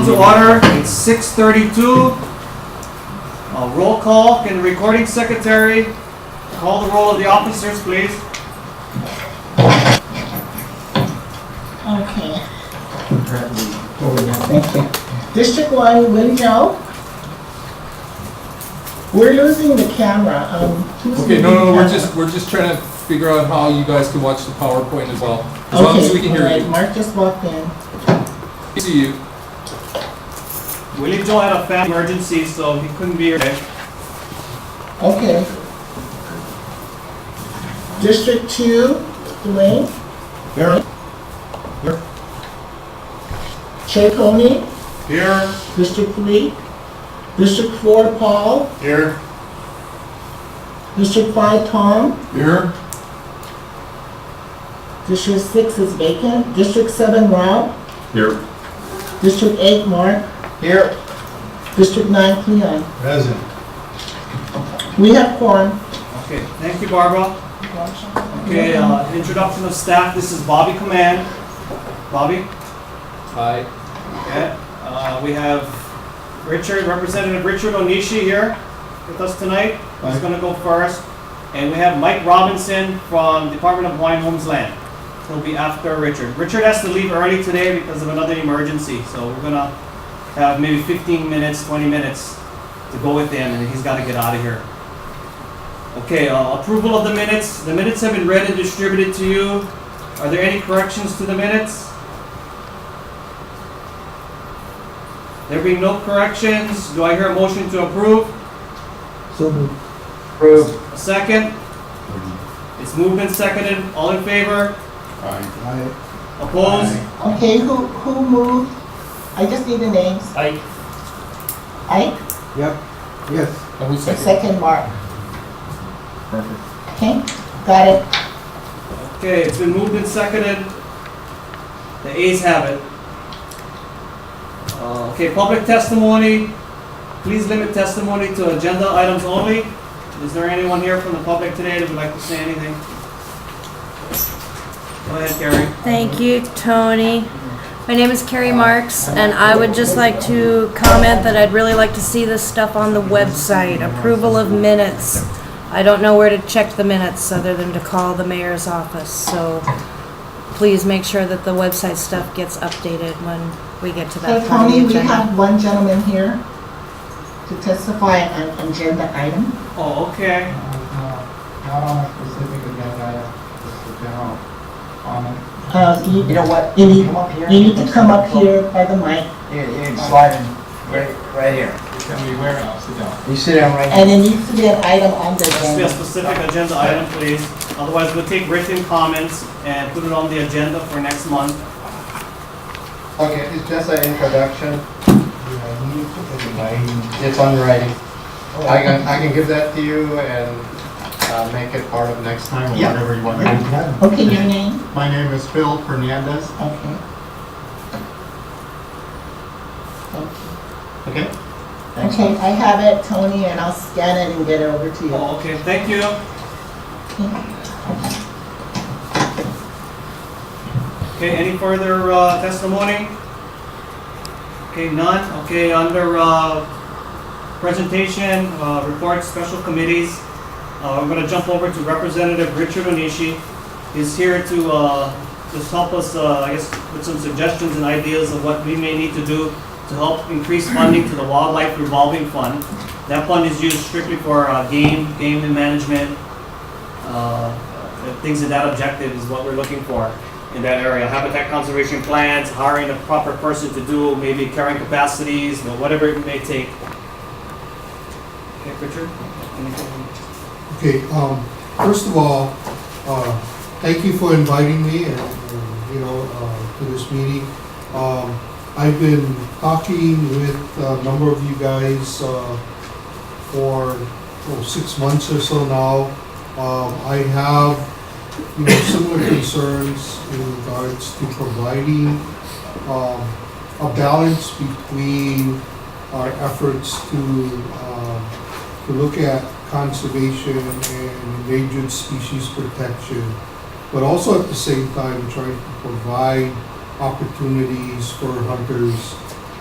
To order, it's 6:32. Roll call. Can the recording secretary call the roll of the officers, please? Okay. Thank you. District 1, Willie Joe. We're losing the camera. Who's Okay, moving no, the we're camera? just trying to figure out how you guys can watch the PowerPoint as well. As long as we can hear alright, you. Mark just walked in. We see you. Willie Joe had a family emergency, so he couldn't be here today. Okay. District 2, Dwayne. Here. Chair Tony. Here. District 3. District 4, Paul. Here. District 5, Tom. Here. District 6 is vacant. District 7, Rob. Here. District 8, Mark. Here. District 9, Cleon. Present. We have quorum. Okay, thank you, Barbara. Okay, introduction of staff. This is Bobby Command. Bobby? Hi. Okay. We have Representative Richard Onishi here with us tonight. He's going to go first. And we have Mike Robinson from Department of Hawaiian Homes Land. He'll be after Richard. Richard has to leave early today because of another emergency. So we're going to have maybe 15 minutes, 20 minutes to go with him, and he's got to get out of here. Okay, approval of the minutes. The minutes have been read and distributed to you. Are there any corrections to the minutes? There being no corrections, do I hear a motion to approve? So moved. Approved. A second? It's moved and seconded. All in favor? Aye. Opposed? Okay, who moved? I just need the names. Aye. Ike, Yep. Yes. And who's second? second Mark. Perfect. Okay, got it. Okay, it's been moved and seconded. The ayes have it. Okay, public testimony. Please limit testimony to agenda items only. Is there anyone here from the public today that would like to say anything? Go ahead, Carrie. Thank you, Tony. My name is Carrie Marks, and I would just like to comment that I'd really like to see this stuff on the website. Approval of minutes. I don't know where to check the minutes other than to call the mayor's office, so please make sure that the website stuff gets updated when we get to that So part of Tony, the we agenda. have one gentleman here to testify on agenda item. Oh, okay. Not on a specific agenda item, just a general comment. You know what? You need, Come up here. you need to come up here by the mic, You need to slide in right here. Tell me where now, sit down. You sit down right and here. it needs to be an item on the Must be a agenda. specific agenda item, please. Otherwise, we'll take written comments and put it on the agenda for next month. Okay, it's just an introduction. It's on writing. I can give that to you and make it part of next time or Yeah. whatever you want to do. Okay, your name? My name is Phil Fernandez. Okay. Okay? Okay, I have it, Tony, and I'll scan it and get it over to you. Oh, okay, thank you. Okay, any further testimony? Okay, none. Okay, under presentation, reports, special committees, we're going to jump over to Representative Richard Onishi. He's here to just help us, I guess, with some suggestions and ideas of what we may need to do to help increase funding to the Wildlife Revolving Fund. That fund is used strictly for game and management, things of that objective is what we're looking for in that area. Habitat conservation plans, hiring a proper person to do maybe carrying capacities, whatever it may take. Okay, Richard? Anything? Okay, first of all, thank you for inviting me and to this meeting. I've been talking with a number of you guys for 6 months or so now. I have similar concerns in regards to providing a balance between our efforts to look at conservation and endangered species protection, but also at the same time trying to provide opportunities for hunters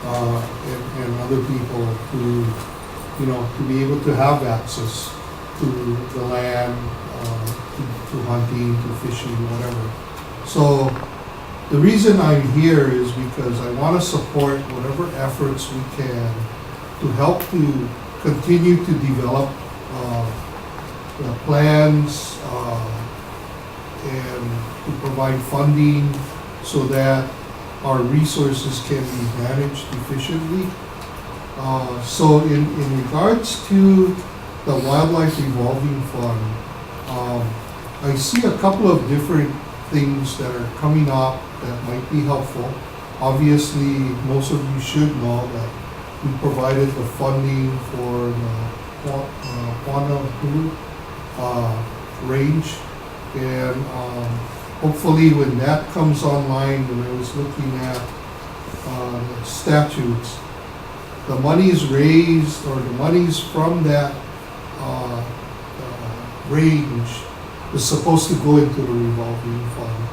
and other people to, you know, to be able to have access to the land, to hunting, to fishing, whatever. So the reason I'm here is because I want to support whatever efforts we can to help to continue to develop the plans and to provide funding so that our resources can be managed efficiently. So in regards to the Wildlife Revolving Fund, I see a couple of different things that are coming up that might be helpful. Obviously, most of you should know that we provided the funding for the Honolulu range, and hopefully when that comes online, when I was looking at the statutes, the monies raised or the monies from that range is supposed to go into the revolving fund.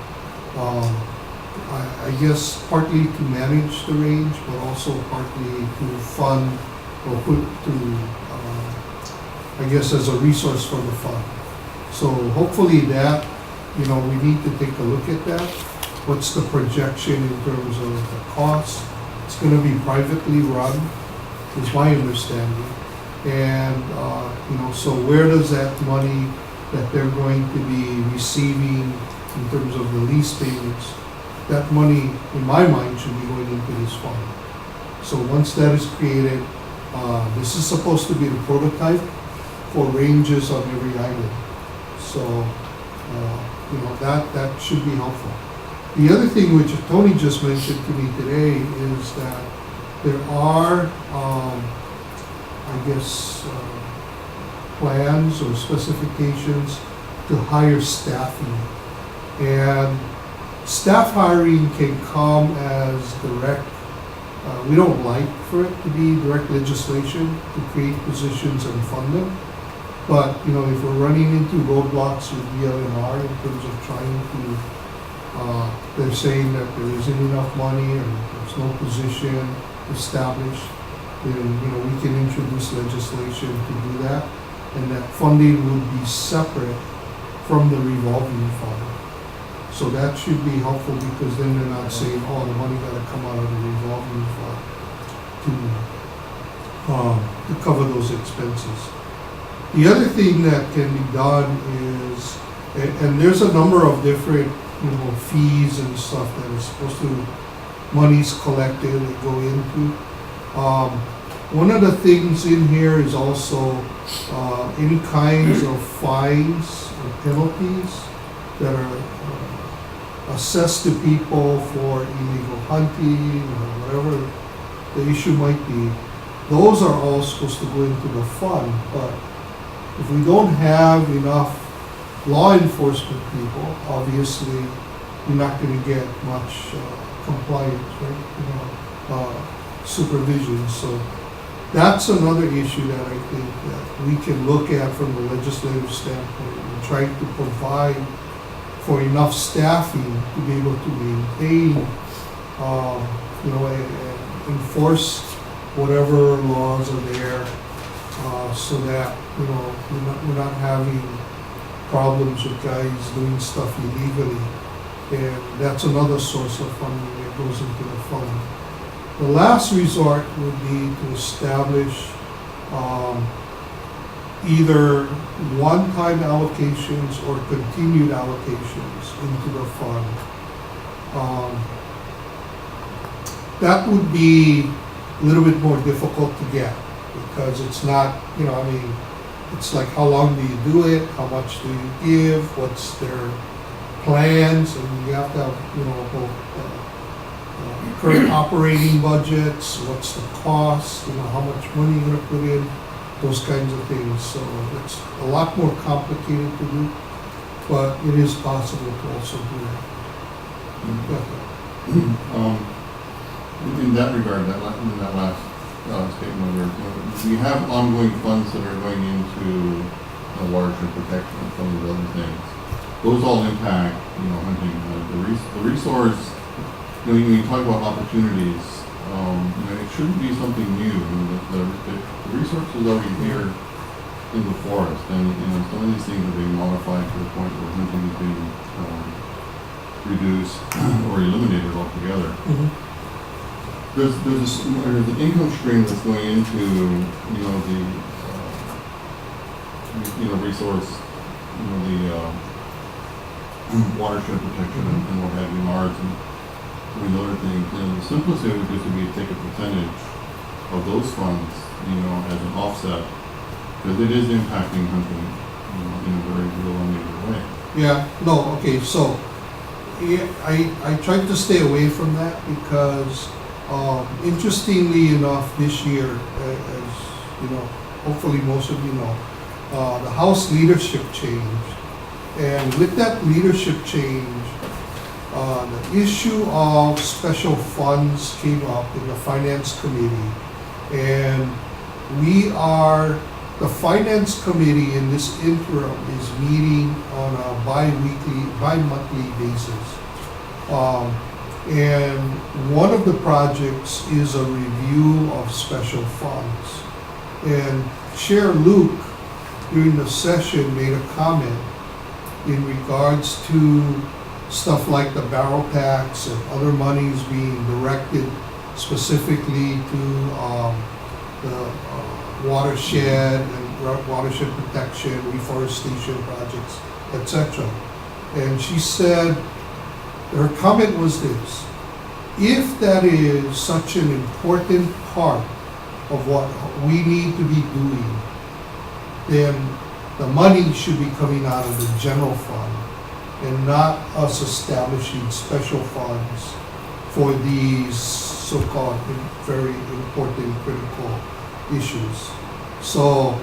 I guess partly to manage the range, but also partly to fund or put to, I guess, as a resource for the fund. So hopefully that, you know, we need to take a look at that. What's the projection in terms of the cost? It's going to be privately run, is my understanding. And, you know, so where does that money that they're going to be receiving in terms of the lease payments, that money, in my mind, should be going into this fund. So once that is created, this is supposed to be the prototype for ranges on every island. So, you know, that should be helpful. The other thing which Tony just mentioned to me today is that there are, I guess, plans or specifications to hire staffing. And staff hiring can come as direct, we don't like for it to be direct legislation to create positions and fund them. But, you know, if we're running into roadblocks with DLNR in terms of trying to, they're saying that there isn't enough money or there's no position established, then, you know, we can introduce legislation to do that. And that funding would be separate from the revolving fund. So that should be helpful because then they're not saying, oh, the money gotta come out of the revolving fund to cover those expenses. The other thing that can be done is, and there's a number of different, you know, fees and stuff that is supposed to, monies collected and go into. One of the things in here is also any kinds of fines or penalties that are assessed to people for illegal hunting or whatever the issue might be. Those are all supposed to go into the fund, but if we don't have enough law enforcement people, obviously you're not going to get much compliance, right? You know, supervision. So that's another issue that I think that we can look at from the legislative standpoint and try to provide for enough staffing to be able to maintain, you know, and enforce whatever laws are there, so that, you know, we're not having problems with guys doing stuff illegally. And that's another source of funding that goes into the fund. The last resort would be to establish either one-time allocations or continued allocations into the fund. That would be a little bit more difficult to get because it's not, you know, I mean, it's like how long do you do it, how much do you give, what's their plans, and you have to have, you know, both current operating budgets, what's the cost, you know, how much money you're gonna put in, those kinds of things. So it's a lot more complicated to do, but it is possible to also do that. In that regard, in that last statement, we have ongoing funds that are going into watershed protection and some of the other things. Those all impact, you know, hunting. The resource, you know, when you talk about opportunities, it shouldn't be something new. The resource is already here in the forest, and some of these things are being modified to the point where hunting is being reduced or eliminated altogether. There's an income stream that's going into the resource, the watershed protection and what have you, MARS and other things. And the simplest way would just be to take a percentage of those funds, as an offset, because it is impacting hunting, in a very real and major way. Yeah, no, okay, so, yeah, I tried to stay away from that because, interestingly enough, this year, as hopefully most of you know, the House leadership changed. And with that leadership change, the issue of special funds came up in the Finance Committee. And the Finance Committee in this interim is meeting on a bi-monthly basis. And one of the projects is a review of special funds. And Chair Luke, during the session, made a comment in regards to stuff like the barrel tax and other monies being directed specifically to the watershed and watershed protection, reforestation projects, etc. And she said, her comment was this: if that is such an important part of what we need to be doing, then the money should be coming out of the general fund and not us establishing special funds for these so-called very important critical issues. So,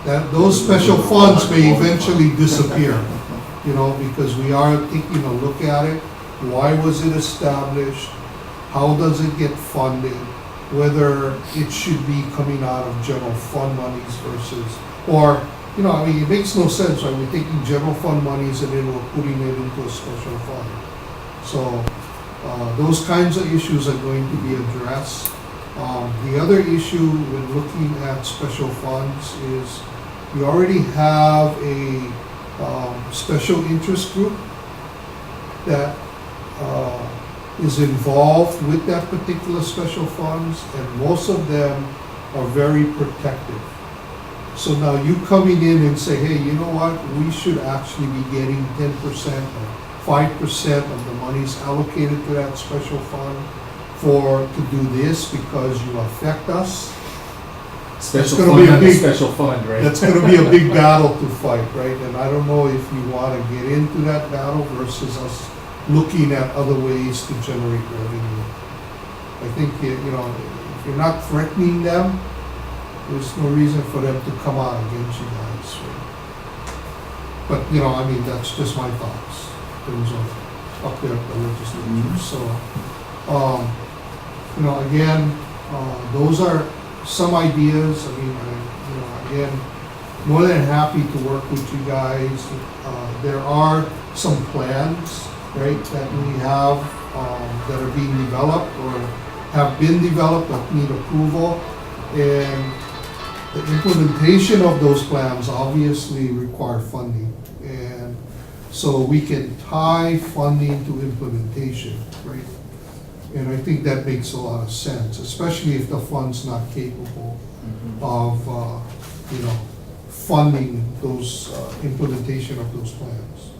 that those special funds may eventually disappear, because we are taking a look at it. Why was it established? How does it get funded? Whether it should be coming out of general fund monies versus, or, it makes no sense, right? We're taking general fund monies and then we're putting it into a special fund. So, those kinds of issues are going to be addressed. The other issue when looking at special funds is we already have a special interest group that is involved with that particular special funds, and most of them are very protective. So now you coming in and say, hey, you know what, we should actually be getting 10% or 5% of the monies allocated to that special fund to do this because you affect us. Special gonna fund be a on a big- special fund, right? That's gonna be a big battle to fight, right? And I don't know if you wanna get into that battle versus us looking at other ways to generate revenue. I think, if you're not threatening them, there's no reason for them to come out against you guys, right? But, that's just my thoughts in terms of up there at the legislature. So, again, those are some ideas. Again, more than happy to work with you guys. There are some plans, right, that we have that are being developed or have been developed that need approval. And the implementation of those plans obviously require funding. And so we can tie funding to implementation, right? And I think that makes a lot of sense, especially if the fund's not capable of, funding those, implementation of those plans.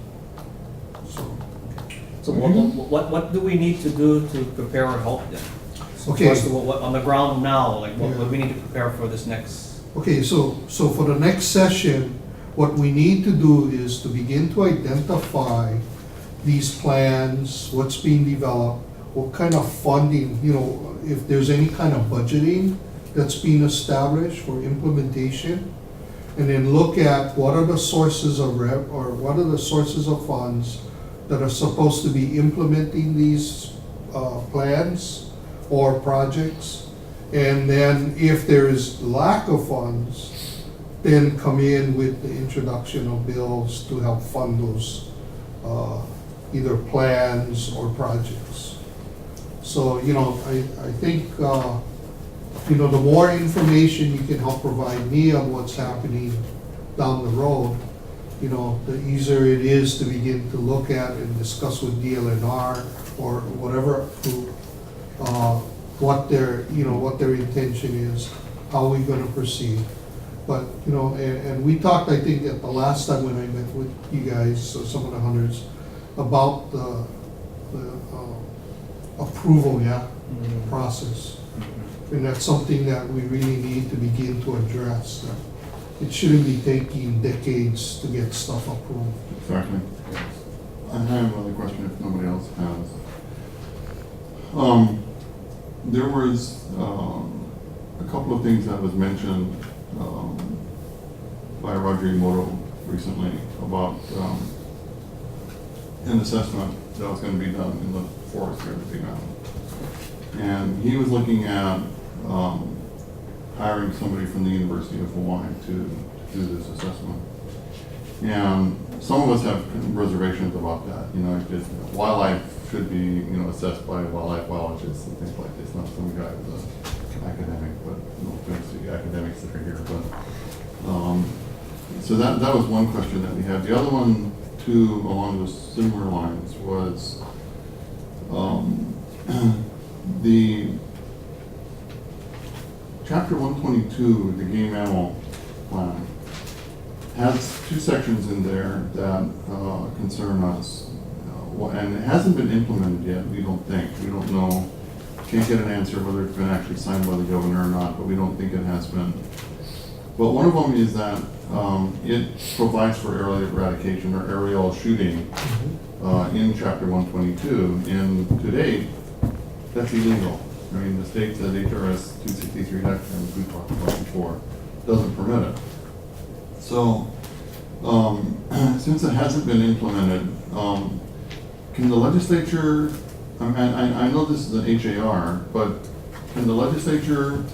So what do we need to do to prepare our help then? Okay. First of all, what on the ground now, like what Yeah. we need to prepare for this next? Okay, so for the next session, what we need to do is to begin to identify these plans, what's being developed, what kind of funding, if there's any kind of budgeting that's being established for implementation, and then look at what are the sources of what are the sources of funds that are supposed to be implementing these plans or projects. And then if there is lack of funds, then come in with the introduction of bills to help fund those either plans or projects. So, you know, I think, you know, the more information you can help provide me on what's happening down the road, you know, the easier it is to begin to look at and discuss with DLNR or whatever, what their, you know, what their intention is, how we're gonna proceed. But, you know, and we talked, I think, at the last time when I met with you guys, so some of the hunters, about the approval, process. And that's something that we really need to begin to address. It shouldn't be taking decades to get stuff approved. Exactly. I have another question if nobody else has. There was a couple of things that was mentioned by Roger Emoto recently about an assessment that was going to be done in the forest here at Big Mountain. And he was looking at hiring somebody from the University of Hawaii to do this assessment. And some of us have reservations about that. You know, just wildlife should be, you know, assessed by wildlife biologists and things like this, not some guy who's an academic, but no offense to the academics that are here. But so that was one question that we had. The other one, too, along those similar lines, was the Chapter 122, the game animal plan, has two sections in there that concern us. And it hasn't been implemented yet, we don't think. We don't know, can't get an answer whether it's been actually signed by the governor or not, but we don't think it has been. But one of them is that it provides for aerial eradication or aerial shooting in Chapter 122, and to date, that's illegal. I mean, the state says HRS 263 as we talked about before, doesn't permit it. So, since it hasn't been implemented, can the legislature, I know this is an HAR, but can the legislature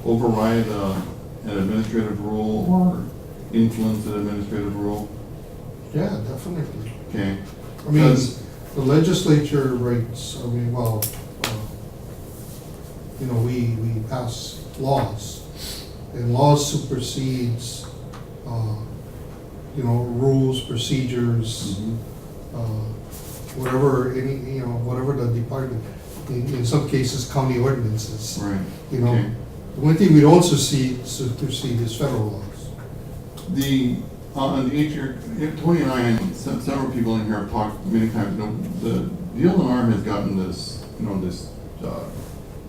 override an administrative rule or influence an administrative rule? Yeah, definitely. Okay. I mean, the legislature writes, I mean, well, you know, we pass laws, and laws supersedes, you know, rules, procedures, whatever, any, you know, whatever the department, in some cases, county ordinances. Right. You know, Okay. the one thing we don't supersede is federal laws. The, on the HR, Tony and I and several people in here have talked many times, you know, the DLNR has gotten this, you know, this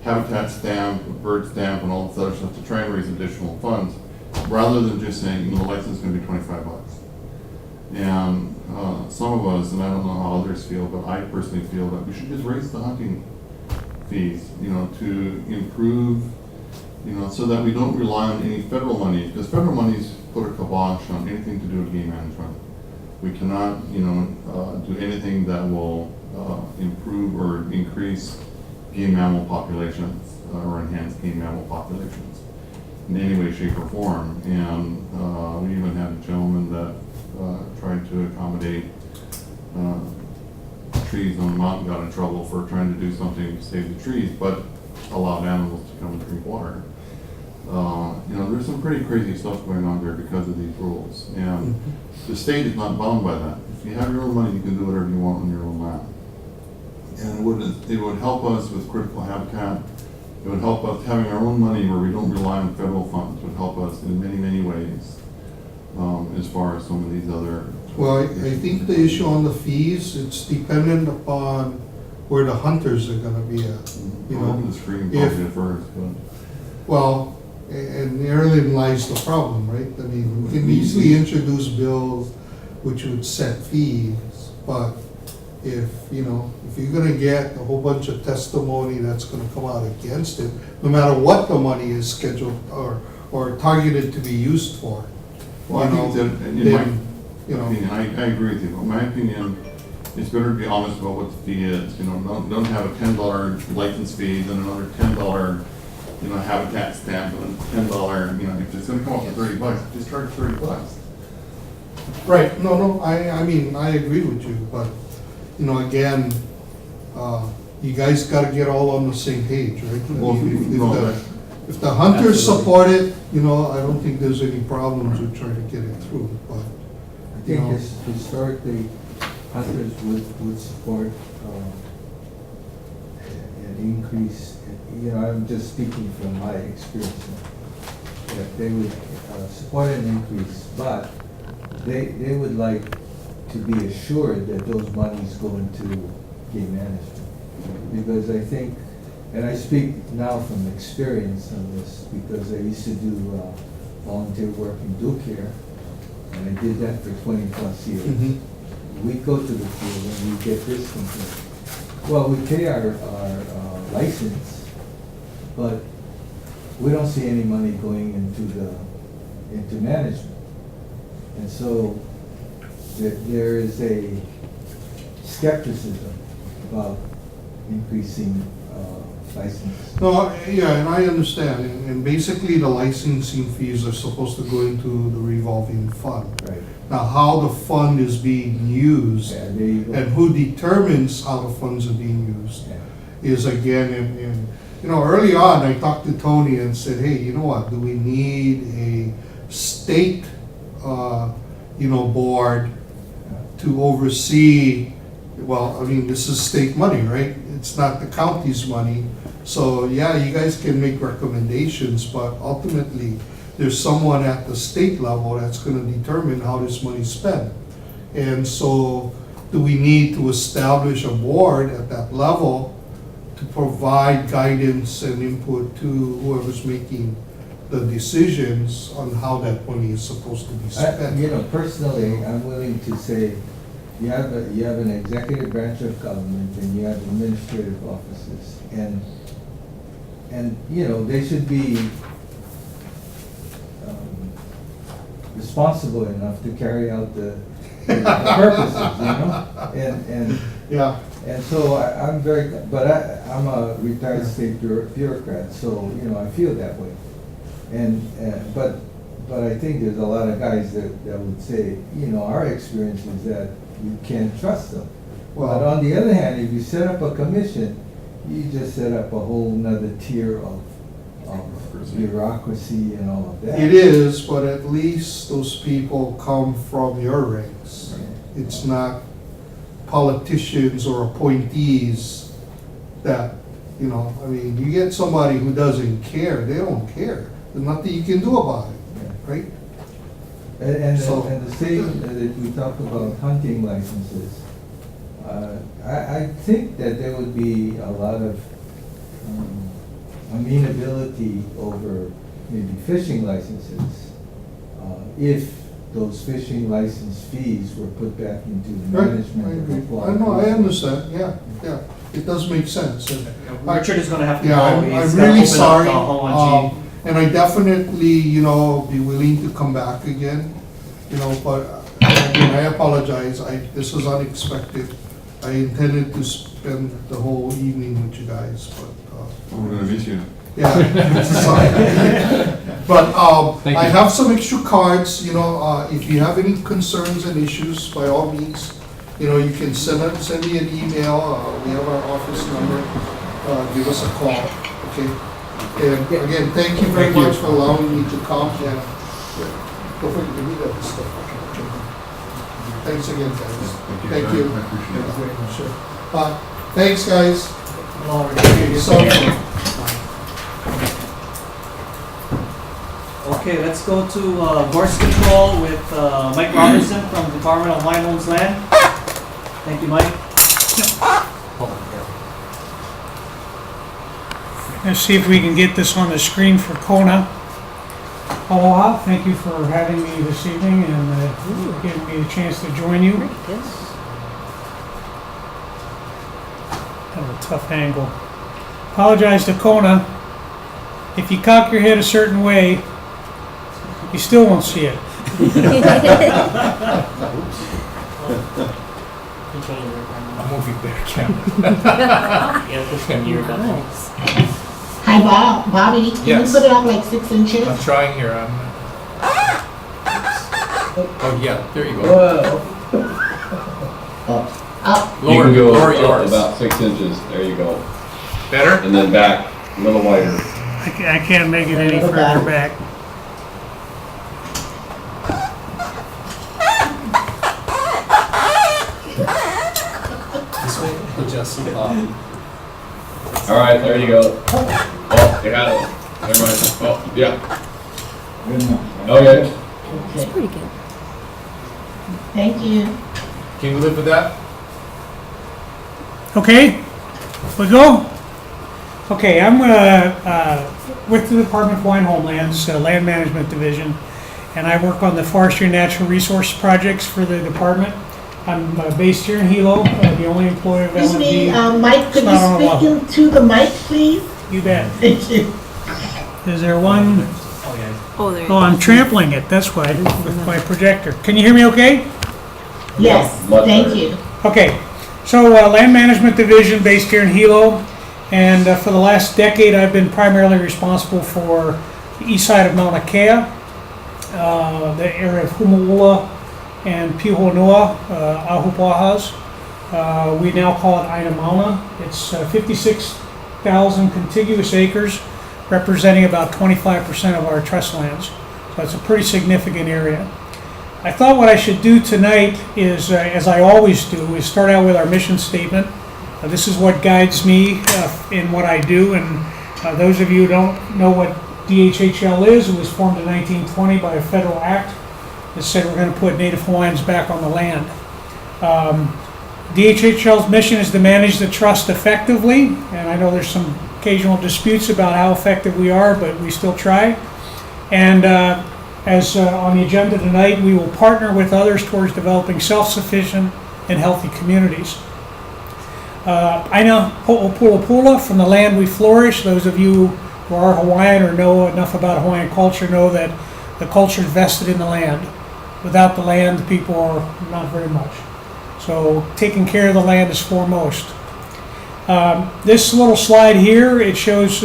habitat stamp, bird stamp, and all this other stuff to try and raise additional funds, rather than just saying, you know, the license is gonna be $25. And some of us, and I don't know how others feel, but I personally feel that we should just raise the hunting fees, you know, to improve, you know, so that we don't rely on any federal money, because federal money's put a kibosh on anything to do with game management. We cannot, you know, do anything that will improve or increase game mammal populations or enhance game mammal populations in any way, shape, or form. And we even had a gentleman that tried to accommodate trees on the mountain, got in trouble for trying to do something to save the trees, but allowed animals to come and drink water. You know, there's some pretty crazy stuff going on there because of these rules. And the state is not bound by that. If you have your own money, you can do whatever you want on your own land. And it would help us with critical habitat. It would help us having our own money where we don't rely on federal funds. Would help us in many, many ways as far as some of these other. Well, I think the issue on the fees, it's dependent upon where the hunters are gonna be at, you know? The screening if- probably at first, but. Well, and therein lies the problem, right? I mean, we can easily introduce bills which would set fees, but if, you know, if you're gonna get a whole bunch of testimony that's gonna come out against it, no matter what the money is scheduled or targeted to be used for, Well, I you know, think that, in my then, you know, opinion, I agree with you. In my opinion, it's better to be honest about what the fee is. You know, don't have a $10 license fee, then another $10, you know, habitat stamp, and a $10, you know, if it's gonna come up to $30, just charge $30. right, no, I mean, I agree with you, but, you know, again, you guys gotta get all on the same page, right? I Well, mean, no, if the hunters Absolutely. support it, you know, I don't think there's any problems with trying to get it through, but, I you think know. historically, hunters would support an increase, you know, I'm just speaking from my experience. That they would support an increase, but they would like to be assured that those monies go into game management. Because I think, and I speak now from experience on this, because I used to do volunteer work in Duke here, and I did that for 20+ years. Mhm. We go to the field and we get this complaint. Well, we pay our license, but we don't see any money going into management. And so there is a skepticism about increasing license. No, yeah, and I understand, and basically the licensing fees are supposed to go into the revolving fund. Right. Now, how the fund is being used Yeah, there you go. and who determines how the funds are being used Yeah. is again, and, you know, early on, I talked to Tony and said, hey, you know what, do we need a state, you know, board to oversee, well, I mean, this is state money, right? It's not the county's money. So, yeah, you guys can make recommendations, but ultimately, there's someone at the state level that's gonna determine how this money's spent. And so, do we need to establish a board at that level to provide guidance and input to whoever's making the decisions on how that money is supposed to be spent? You know, personally, I'm willing to say, you have an executive branch of government and you have administrative offices, and you know, they should be responsible enough to carry out the purposes, you know? And Yeah, And so I'm very, but I'm a retired state bureaucrat, so, you know, I feel that way. But I think there's a lot of guys that would say, you know, our experience is that you can't trust them. But well, on the other hand, if you set up a commission, you just set up a whole nother tier of bureaucracy and all of that. it is, but at least those people come from your ranks. It's not politicians or appointees that, you know, I mean, you get somebody who doesn't care, they don't care. There's nothing you can do about it, right? And So- the same that we talk about hunting licenses, I think that there would be a lot of amenability over maybe fishing licenses if those fishing license fees were put back into the Right, management. I know, I understand, yeah, it does make sense. And Richard is gonna have to Yeah, go. I'm He's I'm gotta really open up sorry, the ONG. and I definitely, you know, be willing to come back again, you know, but again, I apologize, this was unexpected. I intended to spend the whole evening with you guys, but, We're gonna miss you. yeah, sorry. But, Thank I you. have some extra cards, you know, if you have any concerns and issues, by all means, you know, you can send me an email, we have our office number, give us a call, okay? And again, thank you very Thank you. much for allowing me to come, and, don't forget to read that stuff. Thanks again, guys. Thank you. I appreciate it. Sure. Thanks, guys. So, Okay, let's go to Gorse Control with Mike Robinson from Department of Wine Homes Land. Thank you, Mike. Let's see if we can get this on the screen for Kona. Aloha, thank you for having me this evening and giving me the chance to join you. Kind of a tough angle. Apologize to Kona. If you cock your head a certain way, you still won't see it. A movie bear camera. Hi, Bobby, can you Yes. put it up like 6 inches? I'm trying here, Oh, yeah, there you go. Oh, Up. Lower, you can go lower up yours. about 6 inches. There you go. Better? And then back a little wider. I can't make it any Little further back. back. This way, adjust some pop. All right, there you go. Oh, you had it. Never mind. Oh, yeah. Good enough. Okay. It's Okay, pretty good. thank you. Can you live with that? Okay, we go? Okay, I'm with the Department of Wine Homelands, Land Management Division, and I work on the forestry and natural resource projects for the department. I'm based here in Hilo, the only employee of Excuse me, LNG. Mike, could It's not on you a speak into the mic, please? You bet. Thank you. Is there one? Oh, yeah. Oh, there. Oh, I'm trampling it, that's why, with my projector. Can you hear me okay? Yes, Much thank better. you. Okay, so Land Management Division based here in Hilo, and for the last decade I've been primarily responsible for the east side of Mauna Kea, the area of Humuula and Pihonoa, Ahupuahas. We now call it Aina Mauna. It's 56,000 contiguous acres, representing about 25% of our trust lands. So it's a pretty significant area. I thought what I should do tonight is, as I always do, is start out with our mission statement. This is what guides me in what I do, and those of you who don't know what DHHL is, it was formed in 1920 by a federal act that said we're going to put Native Hawaiians back on the land. DHHL's mission is to manage the trust effectively, and I know there's some occasional disputes about how effective we are, but we still try. And as on the agenda tonight, we will partner with others towards developing self-sufficient and healthy communities. Aina Ho'opulapula, from the land we flourish. Those of you who are Hawaiian or know enough about Hawaiian culture know that the culture is vested in the land. Without the land, the people are not very much. So taking care of the land is foremost. This little slide here, it shows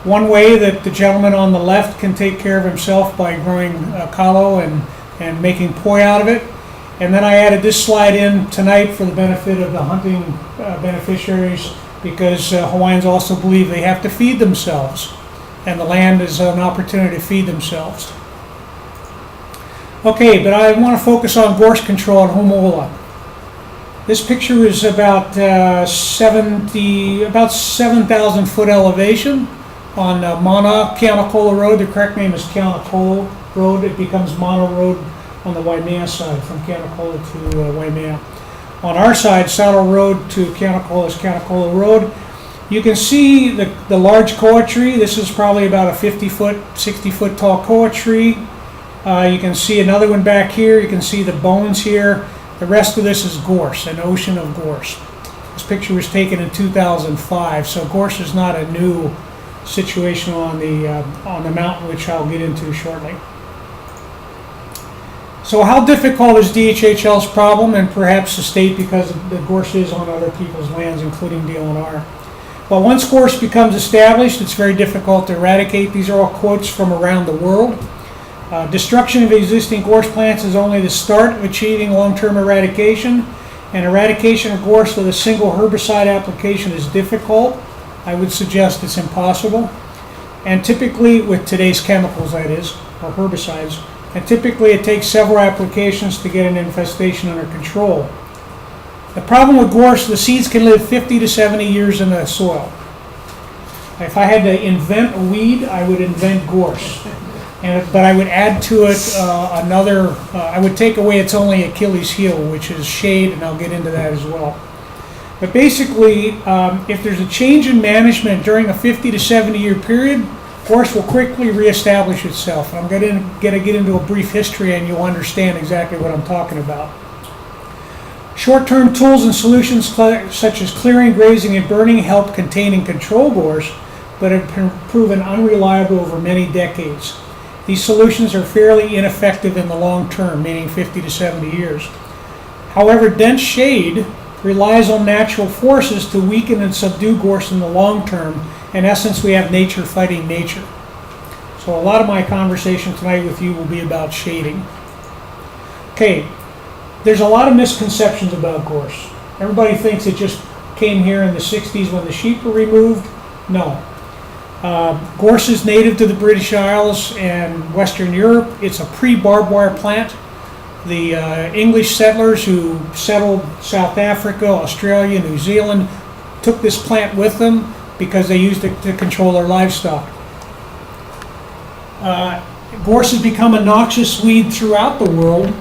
one way that the gentleman on the left can take care of himself by growing kalo and making poi out of it. And then I added this slide in tonight for the benefit of the hunting beneficiaries, because Hawaiians also believe they have to feed themselves, and the land is an opportunity to feed themselves. Okay, but I want to focus on gorse control in Humuula. This picture is about 7,000 foot elevation on Mauna Keanakola Road. The correct name is Keanakola Road. It becomes Mauna Road on the Waimea side, from Keanakola to Waimea. On our side, Saddle Road to Keanakola is Keanakola Road. You can see the large koa tree. This is probably about a 50-foot, 60-foot tall koa tree. You can see another one back here. You can see the bones here. The rest of this is gorse, an ocean of gorse. This picture was taken in 2005, so gorse is not a new situation on the mountain, which I'll get into shortly. So how difficult is DHHL's problem, and perhaps the state, because the gorse is on other people's lands, including DLNR? Well, once gorse becomes established, it's very difficult to eradicate. These are all quotes from around the world. Destruction of existing gorse plants is only the start of achieving long-term eradication, and eradication of gorse with a single herbicide application is difficult. I would suggest it's impossible. And typically, with today's chemicals, that is, or herbicides, and typically it takes several applications to get an infestation under control. The problem with gorse, the seeds can live 50 to 70 years in the soil. If I had to invent a weed, I would invent gorse. But I would add to it I would take away its only Achilles heel, which is shade, and I'll get into that as well. But basically, if there's a change in management during a 50 to 70 year period, gorse will quickly reestablish itself. And I'm going to get into a brief history, and you'll understand exactly what I'm talking about. Short-term tools and solutions such as clearing, grazing, and burning help contain and control gorse, but have proven unreliable over many decades. These solutions are fairly ineffective in the long term, meaning 50 to 70 years. However, dense shade relies on natural forces to weaken and subdue gorse in the long term. In essence, we have nature fighting nature. So a lot of my conversation tonight with you will be about shading. Okay, there's a lot of misconceptions about gorse. Everybody thinks it just came here in the 60s when the sheep were removed. No. Gorse is native to the British Isles and Western Europe. It's a pre-barbed wire plant. The English settlers who settled South Africa, Australia, New Zealand took this plant with them because they used it to control their livestock. Gorse has become a noxious weed throughout the world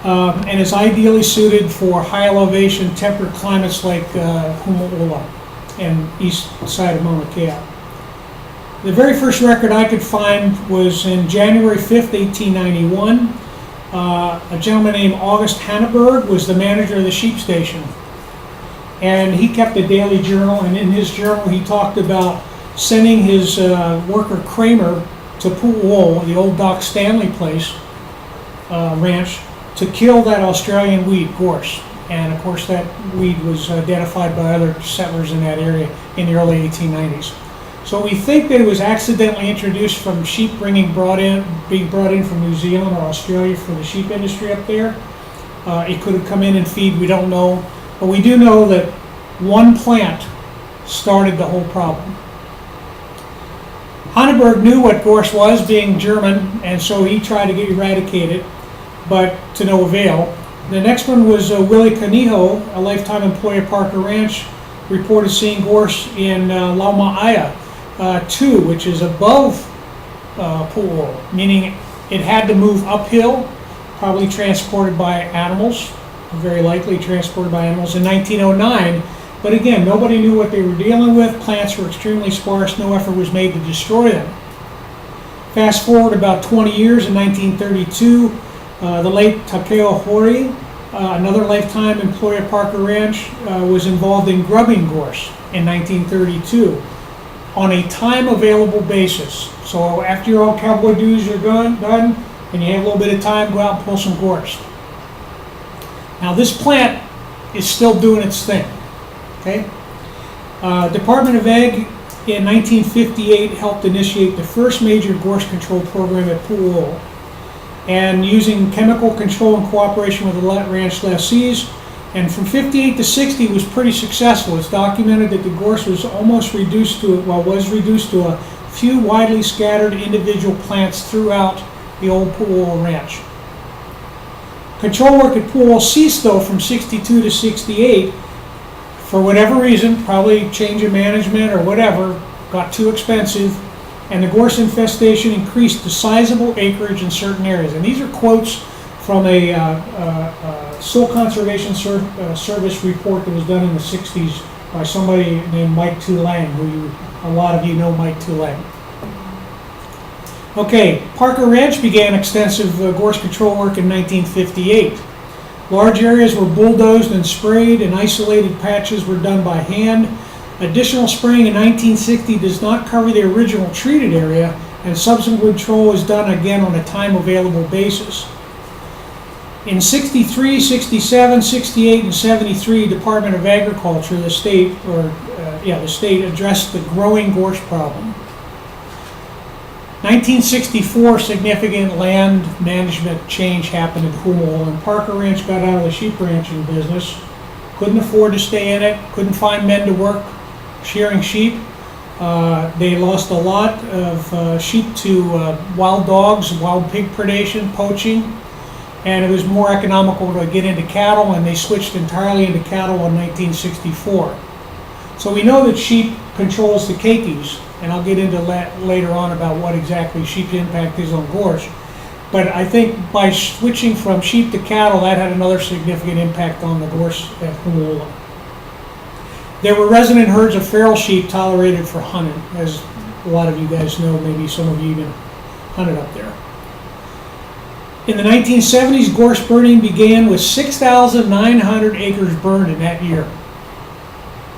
and is ideally suited for high elevation temperate climates like Humu'ula and east side of Mauna Kea. The very first record I could find was in January 5th, 1891. A gentleman named August Hanneberg was the manager of the sheep station. And he kept a daily journal, and in his journal he talked about sending his worker Kramer to Pu'uo, the old Doc Stanley place, ranch, to kill that Australian weed, gorse. And of course that weed was identified by other settlers in that area in the early 1890s. So we think that it was accidentally introduced from sheep being brought in from New Zealand or Australia for the sheep industry up there. It could have come in and feed, we don't know. But we do know that one plant started the whole problem. Hanneberg knew what gorse was, being German, and so he tried to eradicate it, but to no avail. The next one was Willie Canijo, a lifetime employee of Parker Ranch, reported seeing gorse in Lauma'aia 2, which is above Pu'uo, meaning it had to move uphill, probably transported by animals, very likely transported by animals in 1909. But again, nobody knew what they were dealing with. Plants were extremely sparse. No effort was made to destroy them. Fast forward about 20 years, in 1932, the late Takeo Hori, another lifetime employee at Parker Ranch, was involved in grubbing gorse in 1932 on a time available basis. So after your old cowboy dues are done, and you have a little bit of time, go out and pull some gorse. Now this plant is still doing its thing. Okay? Department of Ag in 1958 helped initiate the first major gorse control program at Pu'uo. And using chemical control in cooperation with the ranch lessees, and from 58 to 60 was pretty successful. It's documented that the gorse was reduced to a few widely scattered individual plants throughout the old Pu'uo ranch. Control work at Pu'uo ceased though from 62 to 68 for whatever reason, probably change of management or whatever, got too expensive, and the gorse infestation increased to sizable acreage in certain areas. And these are quotes from a Soil Conservation Service report that was done in the 60s by somebody named Mike Tulang, who a lot of you know Mike Tulang. Okay, Parker Ranch began extensive gorse control work in 1958. Large areas were bulldozed and sprayed, and isolated patches were done by hand. Additional spraying in 1960 does not cover the original treated area, and subsequent control is done again on a time available basis. In 63, 67, 68, and 73, Department of Agriculture, the state addressed the growing gorse problem. 1964, significant land management change happened in Humu'ula, and Parker Ranch got out of the sheep ranching business. Couldn't afford to stay in it, couldn't find men to work shearing sheep. They lost a lot of sheep to wild dogs, wild pig predation, poaching, and it was more economical to get into cattle, and they switched entirely into cattle in 1964. So we know that sheep controls the keikis, and I'll get into that later on about what exactly sheep's impact is on gorse. But I think by switching from sheep to cattle, that had another significant impact on the gorse at Humu'ula. There were resident herds of feral sheep tolerated for hunting, as a lot of you guys know, maybe some of you even hunted up there. In the 1970s, gorse burning began with 6,900 acres burned in that year,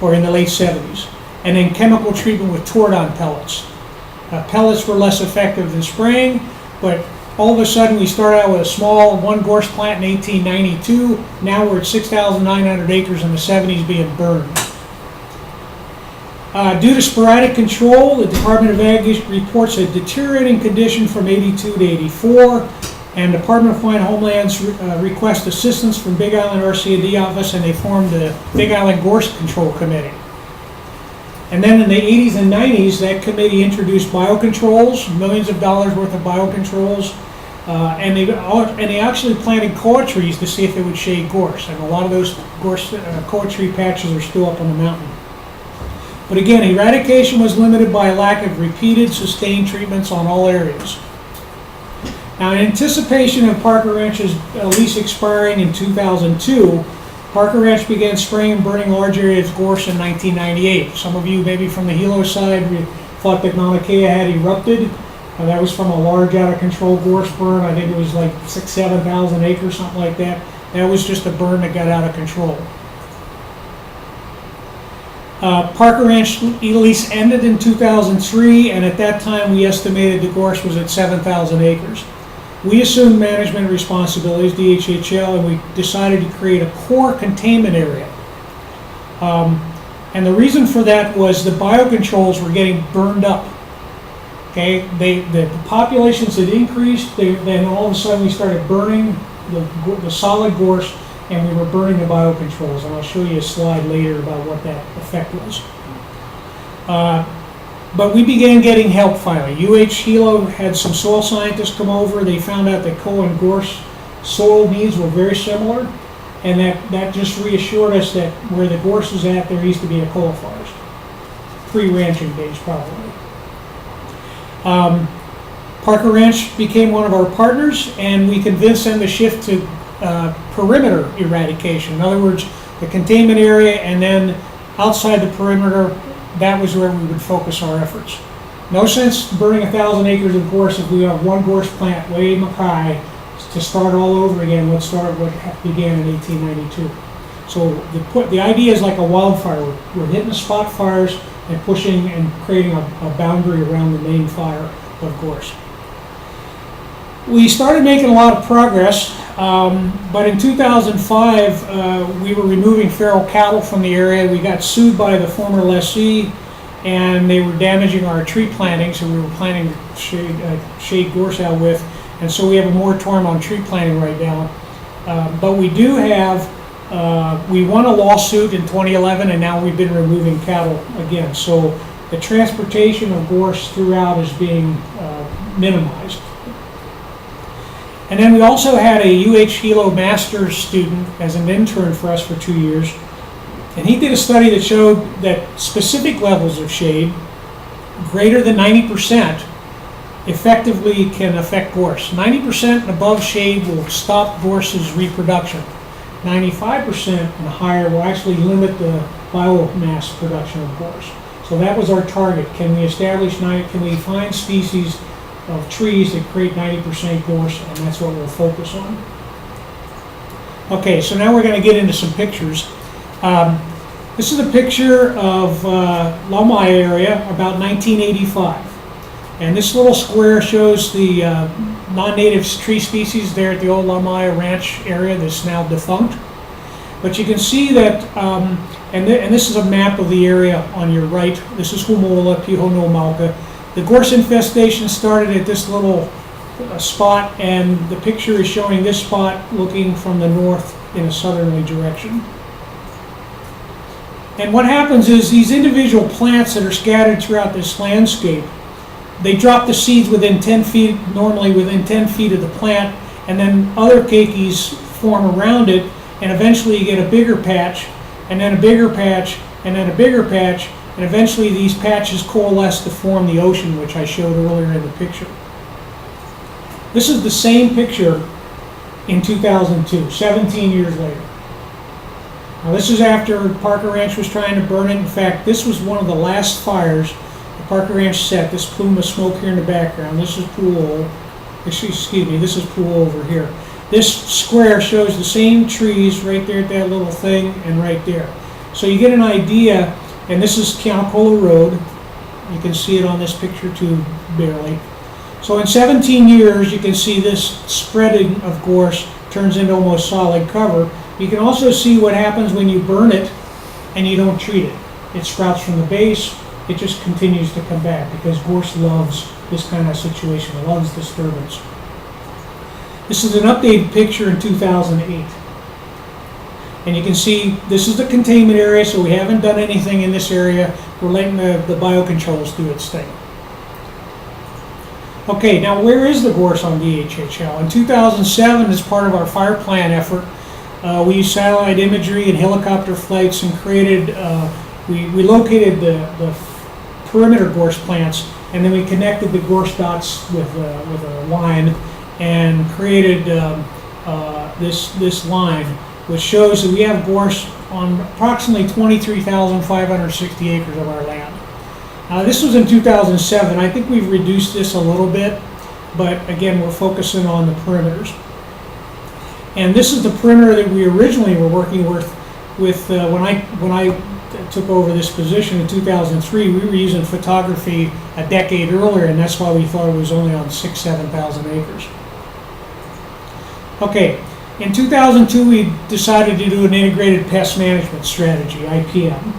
or in the late 70s. And then chemical treatment with Tordon pellets. Pellets were less effective than spraying, but all of a sudden we started out with a small one gorse plant in 1892. Now we're at 6,900 acres in the 70s being burned. Due to sporadic control, the Department of Ag reports a deteriorating condition from 82 to 84. And Department of Hawaiian Homelands request assistance from Big Island RCAD office, and they formed the Big Island Gorse Control Committee. And then in the 80s and 90s, that committee introduced biocontrols, millions of dollars worth of biocontrols, and they actually planted koa trees to see if it would shade gorse. And a lot of those gorse koa tree patches are still up on the mountain. But again, eradication was limited by a lack of repeated, sustained treatments on all areas. Now, in anticipation of Parker Ranch's lease expiring in 2002, Parker Ranch began spraying and burning large areas of gorse in 1998. Some of you, maybe from the Hilo side, thought that Mauna Kea had erupted. That was from a large, out-of-control gorse burn. I think it was like 7,000 acres, something like that. That was just a burn that got out of control. Parker Ranch lease ended in 2003, and at that time we estimated the gorse was at 7,000 acres. We assumed management responsibilities, DHHL, and we decided to create a core containment area. And the reason for that was the biocontrols were getting burned up. Okay, the populations had increased, then all of a sudden we started burning the solid gorse, and we were burning the biocontrols, and I'll show you a slide later about what that effect was. But we began getting help finally. Hilo had some soil scientists come over. They found out that koa and gorse soil needs were very similar, and that just reassured us that where the gorse is at, there needs to be a koa forest. Pre-ranching days, probably. Parker Ranch became one of our partners, and we convinced them to shift to perimeter eradication. In other words, the containment area, and then outside the perimeter, that was where we would focus our efforts. No sense burning 1,000 acres of gorse if we have one gorse plant way high to start all over again. What began in 1892. So the idea is like a wildfire. We're hitting the spot fires and pushing and creating a boundary around the main fire of gorse. We started making a lot of progress, but in 2005 we were removing feral cattle from the area. We got sued by the former lessee, and they were damaging our tree plantings, and we were planting shade gorse out with, and so we have a moratorium on tree planting right now. But we do have, we won a lawsuit in 2011, and now we've been removing cattle again. So the transportation of gorse throughout is being minimized. And then we also had a Hilo master's student as an intern for us for 2 years. And he did a study that showed that specific levels of shade, greater than 90%, effectively can affect gorse. 90% and above shade will stop gorse's reproduction. 95% and higher will actually limit the biomass production of gorse. So that was our target. Can we find species of trees that create 90% gorse, and that's what we'll focus on. Okay, so now we're going to get into some pictures. This is a picture of Laumai area about 1985. And this little square shows the non-native tree species there at the old Laumai Ranch area that's now defunct. But you can see that, and this is a map of the area on your right. This is Humola, Pihono-Mauka. The gorse infestation started at this little spot, and the picture is showing this spot looking from the north in a southerly direction. And what happens is these individual plants that are scattered throughout this landscape, they drop the seeds within 10 feet, normally within 10 feet of the plant, and then other keikis form around it, and eventually you get a bigger patch, and then a bigger patch, and then a bigger patch, and eventually these patches coalesce to form the ocean, which I showed earlier in the picture. This is the same picture in 2002, 17 years later. Now this is after Parker Ranch was trying to burn it. In fact, this was one of the last fires the Parker Ranch set. This plume of smoke here in the background. This is Pool, excuse me, this is Pool over here. This square shows the same trees right there at that little thing and right there. So you get an idea. And this is Keanakola Road. You can see it on this picture too, barely. So in 17 years, you can see this spreading of gorse turns into almost solid cover. You can also see what happens when you burn it and you don't treat it. It sprouts from the base. It just continues to come back because gorse loves this kind of situation, loves disturbance. This is an updated picture in 2008. And you can see this is the containment area, so we haven't done anything in this area. We're letting the biocontrols do its thing. Okay, now where is the gorse on DHHL? In 2007, as part of our fire plan effort, we used satellite imagery and helicopter flights and created, we located the perimeter gorse plants, and then we connected the gorse dots with a line and created this line, which shows that we have gorse on approximately 23,560 acres of our land. This was in 2007. I think we've reduced this a little bit, but again, we're focusing on the perimeters. And this is the perimeter that we originally were working with when I took over this position in 2003. We were using photography a decade earlier, and that's why we thought it was only on 7,000 acres. Okay, in 2002, we decided to do an integrated pest management strategy, IPM.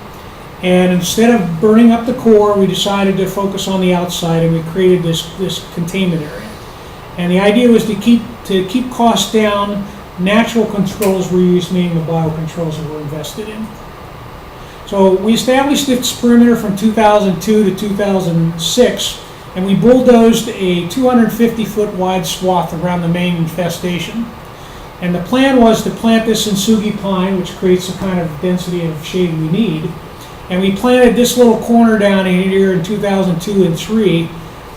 And instead of burning up the core, we decided to focus on the outside, and we created this containment area. And the idea was to keep costs down. Natural controls were used, meaning the biocontrols that were invested in. So we established this perimeter from 2002 to 2006, and we bulldozed a 250-foot wide swath around the main infestation. And the plan was to plant this Sugi pine, which creates the kind of density of shade we need. And we planted this little corner down here in 2002 and 3,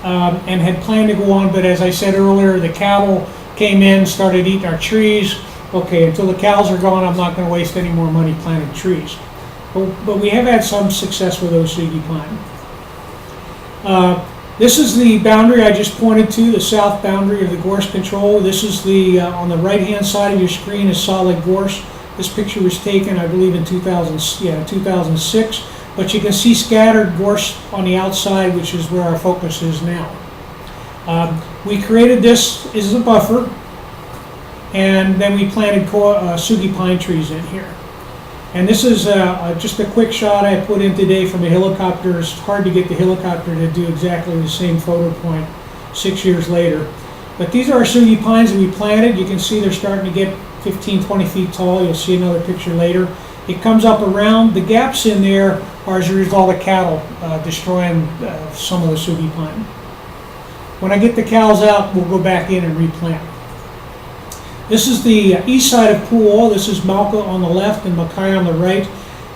and had planned to go on, but as I said earlier, the cattle came in, started eating our trees. Okay, until the cows are gone, I'm not going to waste any more money planting trees. But we have had some success with Sugi pine. This is the boundary I just pointed to, the south boundary of the gorse control. This is on the right-hand side of your screen is solid gorse. This picture was taken, I believe, in 2006. But you can see scattered gorse on the outside, which is where our focus is now. We created this as a buffer, and then we planted Sugi pine trees in here. And this is just a quick shot I put in today from a helicopter. It's hard to get the helicopter to do exactly the same photo point 6 years later. But these are our Sugi pines that we planted. You can see they're starting to get 15, 20 feet tall. You'll see another picture later. It comes up around. The gaps in there are as a result of cattle destroying some of the Sugi pine. When I get the cows out, we'll go back in and replant. This is the east side of Pool. This is Malka on the left and Makai on the right.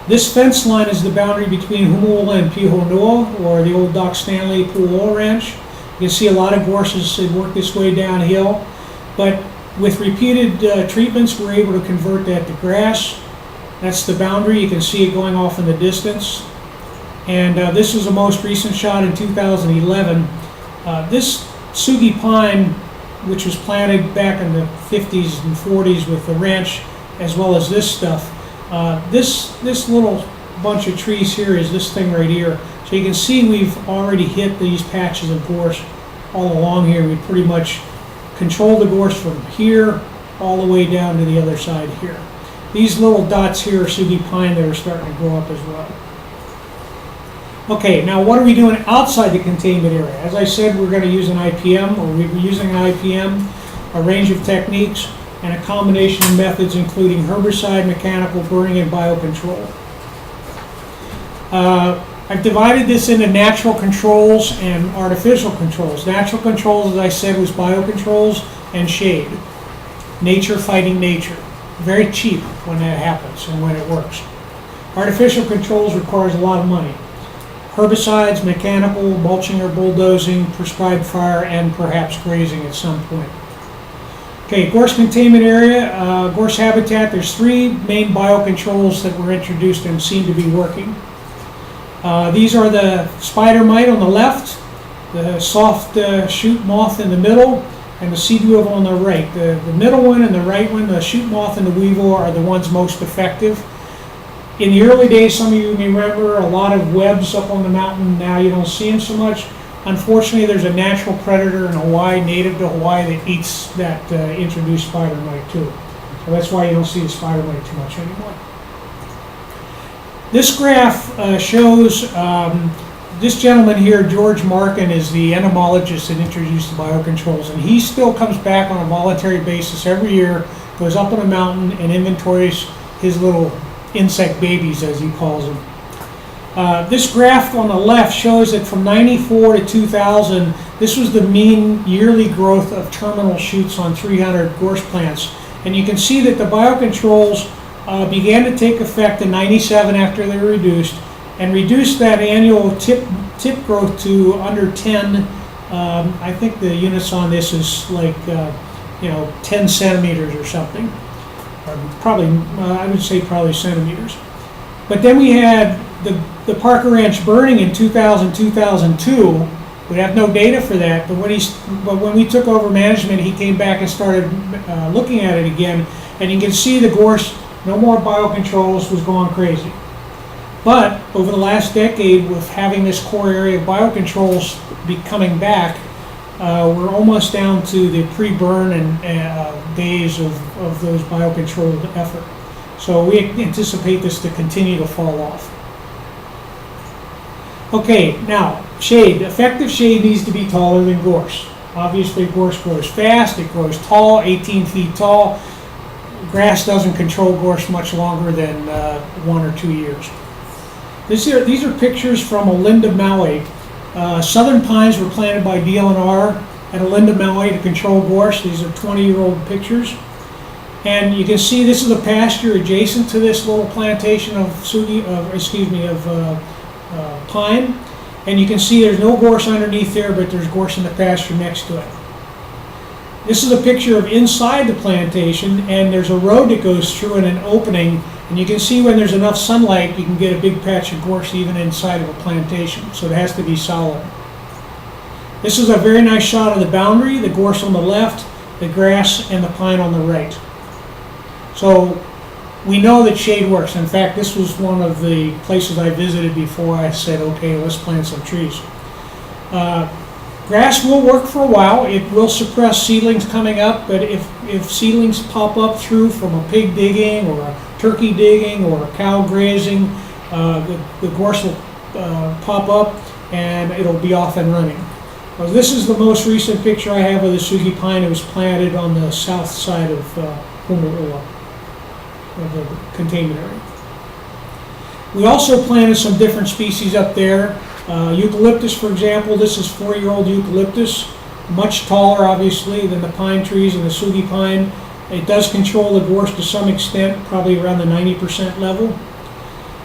This fence line is the boundary between Humula and Pihonoa, or the old Doc Stanley Pool Ranch. You can see a lot of gorses that work this way downhill, but with repeated treatments, we're able to convert that to grass. That's the boundary. You can see it going off in the distance. And this is the most recent shot in 2011. This Sugi pine, which was planted back in the 50s and 40s with the ranch, as well as this stuff. This little bunch of trees here is this thing right here. So you can see we've already hit these patches of gorse all along here. We pretty much control the gorse from here all the way down to the other side here. These little dots here are Sugi pine that are starting to grow up as well. Okay, now what are we doing outside the containment area? As I said, we're going to use an IPM, or we're using an IPM, a range of techniques, and a combination of methods including herbicide, mechanical burning, and biocontrol. I've divided this into natural controls and artificial controls. Natural controls, as I said, was biocontrols and shade. Nature fighting nature. Very cheap when that happens and when it works. Artificial controls requires a lot of money. Herbicides, mechanical, mulching or bulldozing, prescribed fire, and perhaps grazing at some point. Okay, gorse containment area, gorse habitat. There's 3 main biocontrols that were introduced and seem to be working. These are the spider mite on the left, the soft shoot moth in the middle, and the seed weevil on the right. The middle one and the right one, the shoot moth and the weevil, are the ones most effective. In the early days, some of you may remember a lot of webs up on the mountain. Now you don't see them so much. Unfortunately, there's a natural predator in Hawaii, native to Hawaii, that eats that introduced spider mite too. So that's why you don't see the spider mite too much anymore. This graph shows this gentleman here, George Markin, is the entomologist that introduced the biocontrols, and he still comes back on a voluntary basis every year, goes up on a mountain and inventories his little insect babies, as he calls them. This graph on the left shows that from 94 to 2000, this was the mean yearly growth of terminal shoots on 300 gorse plants. And you can see that the biocontrols began to take effect in 97 after they were reduced, and reduced that annual tip growth to under 10. I think the units on this is like 10 centimeters or something. Or probably, I would say probably centimeters. But then we had the Parker Ranch burning in 2000-2002. We have no data for that, but when we took over management, he came back and started looking at it again, and you can see the gorse, no more biocontrols, was going crazy. But over the last decade, with having this core area of biocontrols coming back, we're almost down to the pre-burn and days of those biocontrolled effort. So we anticipate this to continue to fall off. Okay, now, shade. Effective shade needs to be taller than gorse. Obviously, gorse grows fast, it grows tall, 18 feet tall. Grass doesn't control gorse much longer than 1 or 2 years. These are pictures from Olinda, Maui. Southern pines were planted by DLNR at Olinda, Maui to control gorse. These are 20-year-old pictures. And you can see this is a pasture adjacent to this little plantation of pine. And you can see there's no gorse underneath there, but there's gorse in the pasture next to it. This is a picture of inside the plantation, and there's a road that goes through and an opening. And you can see when there's enough sunlight, you can get a big patch of gorse even inside of a plantation. So it has to be solid. This is a very nice shot of the boundary, the gorse on the left, the grass, and the pine on the right. So we know that shade works. In fact, this was one of the places I visited before I said, okay, let's plant some trees. Grass will work for a while. It will suppress seedlings coming up, but if seedlings pop up through from a pig digging or a turkey digging or a cow grazing, the gorse will pop up and it'll be off and running. This is the most recent picture I have of the Sugi pine. It was planted on the south side of Humu'ula, of the containment area. We also planted some different species up there. Eucalyptus, for example, this is 4-year-old eucalyptus, much taller, obviously, than the pine trees and the Sugi pine. It does control the gorse to some extent, probably around the 90% level.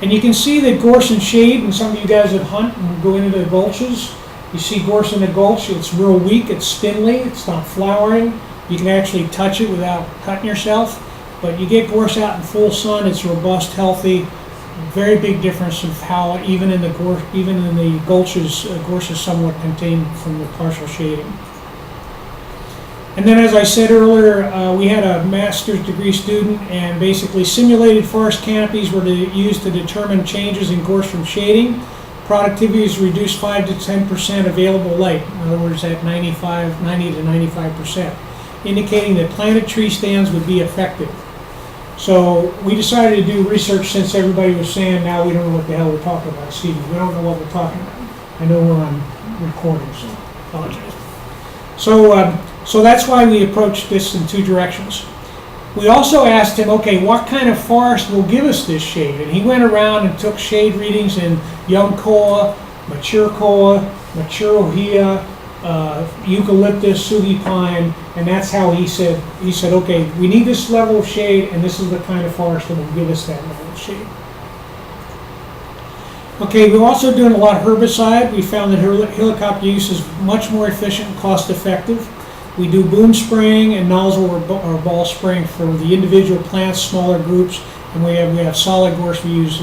And you can see that gorse and shade, and some of you guys that hunt and go into the gulches, you see gorse in the gulch, it's real weak, it's spindly, it's not flowering. You can actually touch it without cutting yourself. But you get gorse out in full sun, it's robust, healthy. Very big difference of how even in the gulches, gorse is somewhat contained from the partial shading. And then, as I said earlier, we had a master's degree student, and basically simulated forest canopies were used to determine changes in gorse from shading. Productivity is reduced 5 to 10% available light, in other words, at 90 to 95%, indicating that planted tree stands would be effective. So we decided to do research, since everybody was saying now we don't know what the hell we're talking about. Steve, we don't know what we're talking about. I know we're on recording, so apologize. So that's why we approached this in 2 directions. We also asked him, okay, what kind of forest will give us this shade? And he went around and took shade readings in young koa, mature koa, mature ohia, eucalyptus, Sugi pine, and that's how he said, okay, we need this level of shade, and this is the kind of forest that will give us that level of shade. Okay, we're also doing a lot of herbicide. We found that helicopter use is much more efficient and cost effective. We do boom spraying and nozzle or ball spraying for the individual plants, smaller groups, and we have solid gorse. We use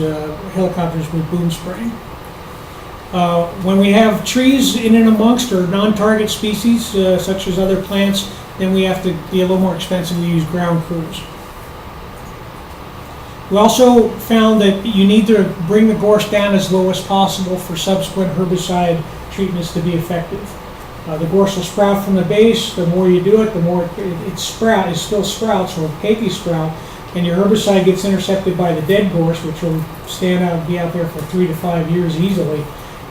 helicopters with boom spraying. When we have trees in and amongst or non-target species, such as other plants, then we have to be a little more expensive. We use ground crews. We also found that you need to bring the gorse down as low as possible for subsequent herbicide treatments to be effective. The gorse will sprout from the base. The more you do it, the more it still sprouts, or keiki sprout, and your herbicide gets intercepted by the dead gorse, which will be out there for 3 to 5 years easily.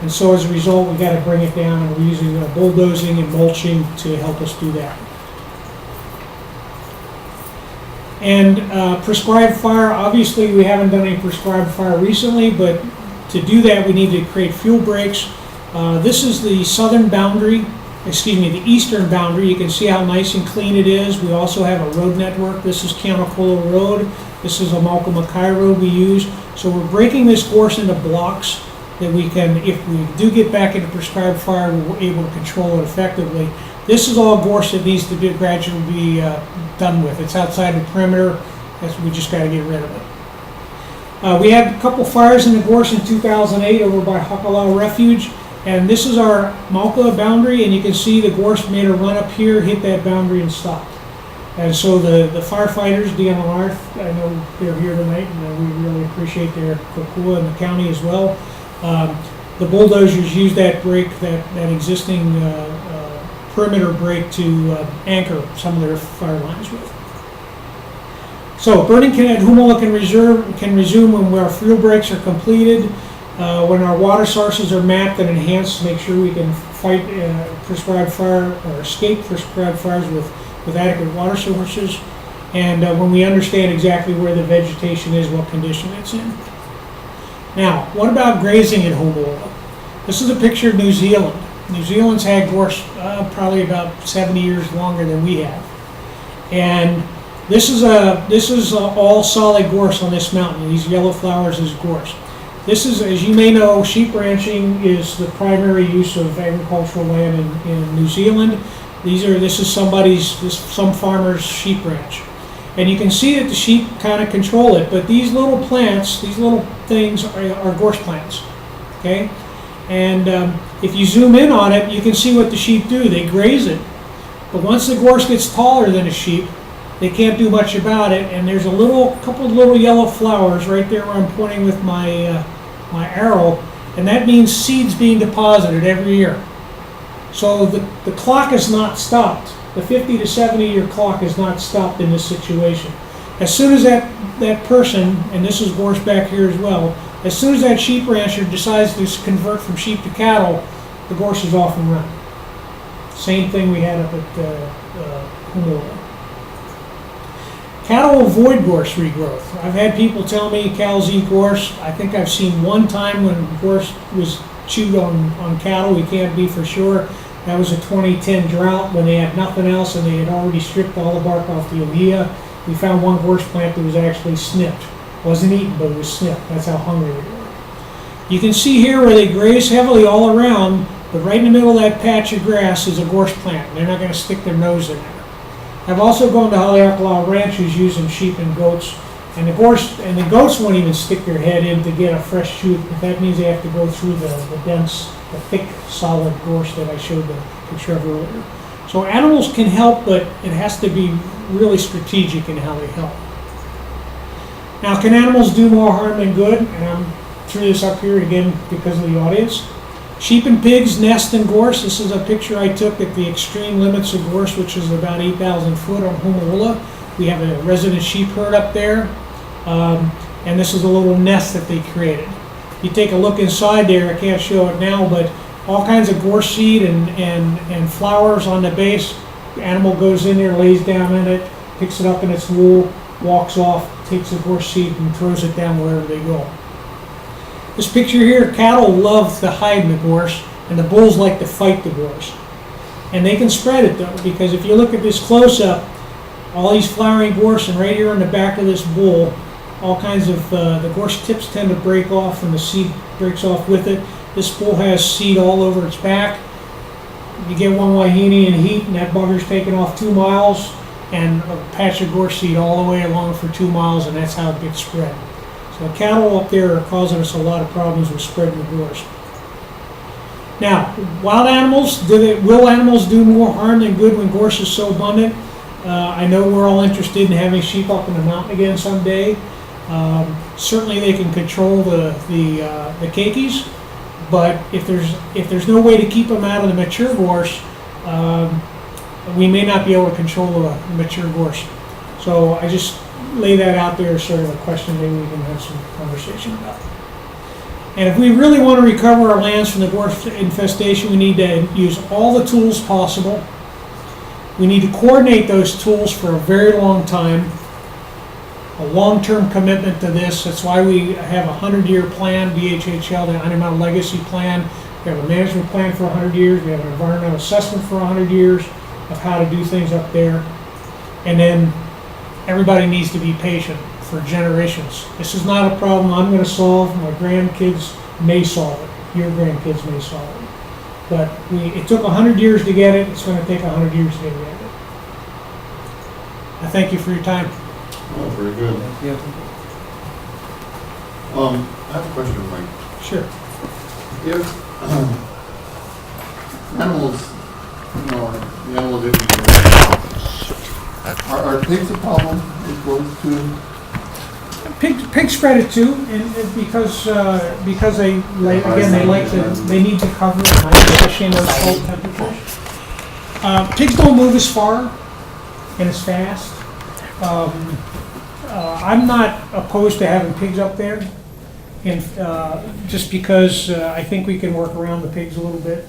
And so as a result, we got to bring it down, and we're using bulldozing and mulching to help us do that. And prescribed fire, obviously we haven't done any prescribed fire recently, but to do that we need to create fuel breaks. This is the southern boundary, the eastern boundary. You can see how nice and clean it is. We also have a road network. This is Kianacola Road. This is a Malcolm Mackay Road we use. So we're breaking this gorse into blocks that we can, if we do get back into prescribed fire, we're able to control it effectively. This is all gorse that needs to be gradually be done with. It's outside the perimeter. We just got to get rid of it. We had a couple fires in the gorse in 2008 over by Hakalau Refuge, and this is our Malka boundary, and you can see the gorse made a run up here, hit that boundary, and stopped. And so the firefighters, DNR, I know they're here tonight, and we really appreciate their Kokua and the county as well. The bulldozers use that break, that existing perimeter break to anchor some of their fire lines with. So burning at Humala can resume when our fuel breaks are completed, when our water sources are mapped and enhanced to make sure we can fight prescribed fire or escape prescribed fires with adequate water sources, and when we understand exactly where the vegetation is, what condition it's in. Now, what about grazing at Humala? This is a picture of New Zealand. New Zealand's had gorse probably about 70 years longer than we have, and this is all solid gorse on this mountain. These yellow flowers is gorse. This is, as you may know, sheep ranching is the primary use of agricultural land in New Zealand. This is some farmer's sheep ranch, and you can see that the sheep kind of control it. But these little plants, these little things, are gorse plants. Okay. And if you zoom in on it, you can see what the sheep do. They graze it. But once the gorse gets taller than a sheep, they can't do much about it. And there's a couple of little yellow flowers right there where I'm pointing with my arrow, and that means seeds being deposited every year. So the clock is not stopped. The 50 to 70 year clock is not stopped in this situation. As soon as that person, and this is gorse back here as well, as soon as that sheep rancher decides to convert from sheep to cattle, the gorse is off and running. Same thing we had up at Humala. Cattle avoid gorse regrowth. I've had people tell me cows eat gorse. I think I've seen one time when gorse was chewed on cattle. We can't be for sure. That was a 2010 drought when they had nothing else and they had already stripped all the bark off the ohia. We found one gorse plant that was actually snipped. Wasn't eaten, but it was snipped. That's how hungry they were. You can see here where they graze heavily all around, but right in the middle of that patch of grass is a gorse plant. They're not going to stick their nose in there. I've also gone to Haleakala ranches using sheep and goats, and the goats won't even stick their head in to get a fresh shoot. That means they have to go through the dense, the thick, solid gorse that I showed the picture of earlier. So animals can help, but it has to be really strategic in how they help. Now, can animals do more harm than good? And I'm threw this up here again because of the audience. Sheep and pigs nest in gorse. This is a picture I took at the extreme limits of gorse, which is about 8,000 foot on Humala. We have a resident sheep herd up there, and this is a little nest that they created. If you take a look inside there, I can't show it now, but all kinds of gorse seed and flowers on the base. The animal goes in there, lays down in it, picks it up in its wool, walks off, takes the gorse seed and throws it down wherever they go. This picture here, cattle love to hide in the gorse, and the bulls like to fight the gorse. And they can spread it though, because if you look at this close-up, all these flowering gorse, and right here on the back of this bull, all kinds of, the gorse tips tend to break off and the seed breaks off with it. This bull has seed all over its back. You get one wahine in heat and that bugger's taken off 2 miles, and a patch of gorse seed all the way along for 2 miles, and that's how it gets spread. So cattle up there are causing us a lot of problems with spreading the gorse. Now, wild animals, will animals do more harm than good when gorse is so abundant? I know we're all interested in having sheep up in the mountain again someday. Certainly they can control the keikis, but if there's no way to keep them out of the mature gorse, we may not be able to control the mature gorse. So I just lay that out there as sort of a question maybe we can have some conversation about. And if we really want to recover our lands from the gorse infestation, we need to use all the tools possible. We need to coordinate those tools for a very long time, a long-term commitment to this. That's why we have a 100-year plan, DHHL, the Environmental Legacy Plan. We have a management plan for 100 years. We have an environmental assessment for 100 years of how to do things up there. And then everybody needs to be patient for generations. This is not a problem I'm going to solve. My grandkids may solve it. Your grandkids may solve it. But it took 100 years to get it. It's going to take 100 years to get it. I thank you for your time. Oh, very good. Yeah. I have a question, Mike. Sure. If animals, the animals that are pigs a problem as well to? Pigs spread it too, and because they like, again, they need to cover it, especially in those cold temperatures. Pigs don't move as far and as fast. I'm not opposed to having pigs up there, and just because I think we can work around the pigs a little bit.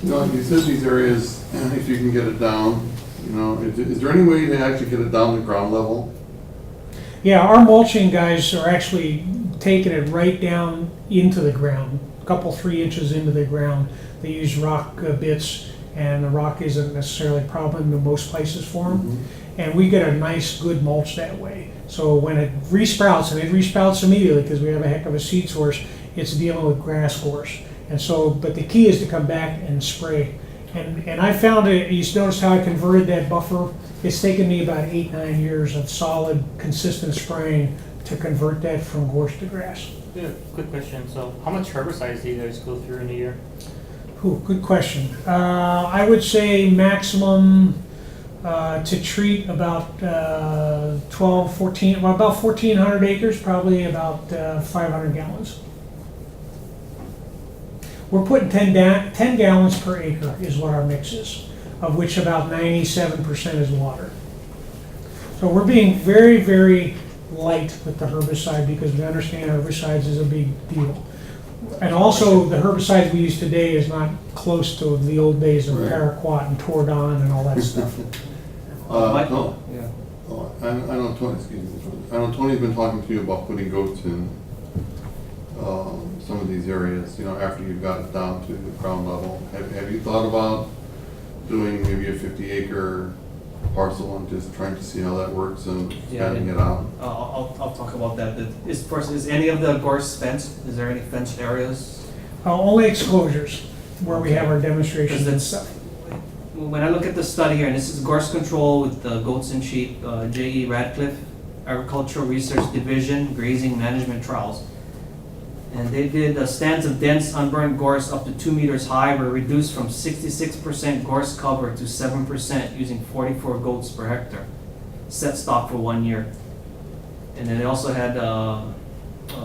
You said these areas, if you can get it down, is there any way to actually get it down to ground level? Yeah, our mulching guys are actually taking it right down into the ground, a couple, 3 inches into the ground. They use rock bits, and the rock isn't necessarily a problem in most places for them. Mm-hmm. And we get a nice, good mulch that way. So when it resprouts, and it resprouts immediately because we have a heck of a seed source, it's dealing with grass gorse. And so, but the key is to come back and spray. And I found it, you notice how I converted that buffer? It's taken me about 8-9 years of solid, consistent spraying to convert that from gorse to grass. Yeah, quick question. So how much herbicides do you guys go through in a year? Ooh, good question. I would say maximum to treat about 1,400 acres, probably about 500 gallons. We're putting 10 gallons per acre is what our mix is, of which about 97% is water. So we're being very, very light with the herbicide because we understand herbicides is a big deal. And also, the herbicides we use today is not close to the old days of paraquat and Tordon and all that stuff. Michael? Yeah. I know Tony, excuse me. I know Tony's been talking to you about putting goats in some of these areas, after you've got it down to the ground level. Have you thought about doing maybe a 50-acre parcel and just trying to see how that works and expanding it out? I'll talk about that. Is any of the gorse fenced? Is there any fenced areas? Only exclosures where we have our demonstrations and Because stuff. when I look at the study here, and this is gorse control with the goats and sheep, J.E. Radcliffe, Agricultural Research Division, Grazing Management Trials. And they did stands of dense unburned gorse up to 2 meters high were reduced from 66% gorse cover to 7% using 44 goats per hectare. Set stock for 1 year. And then they also had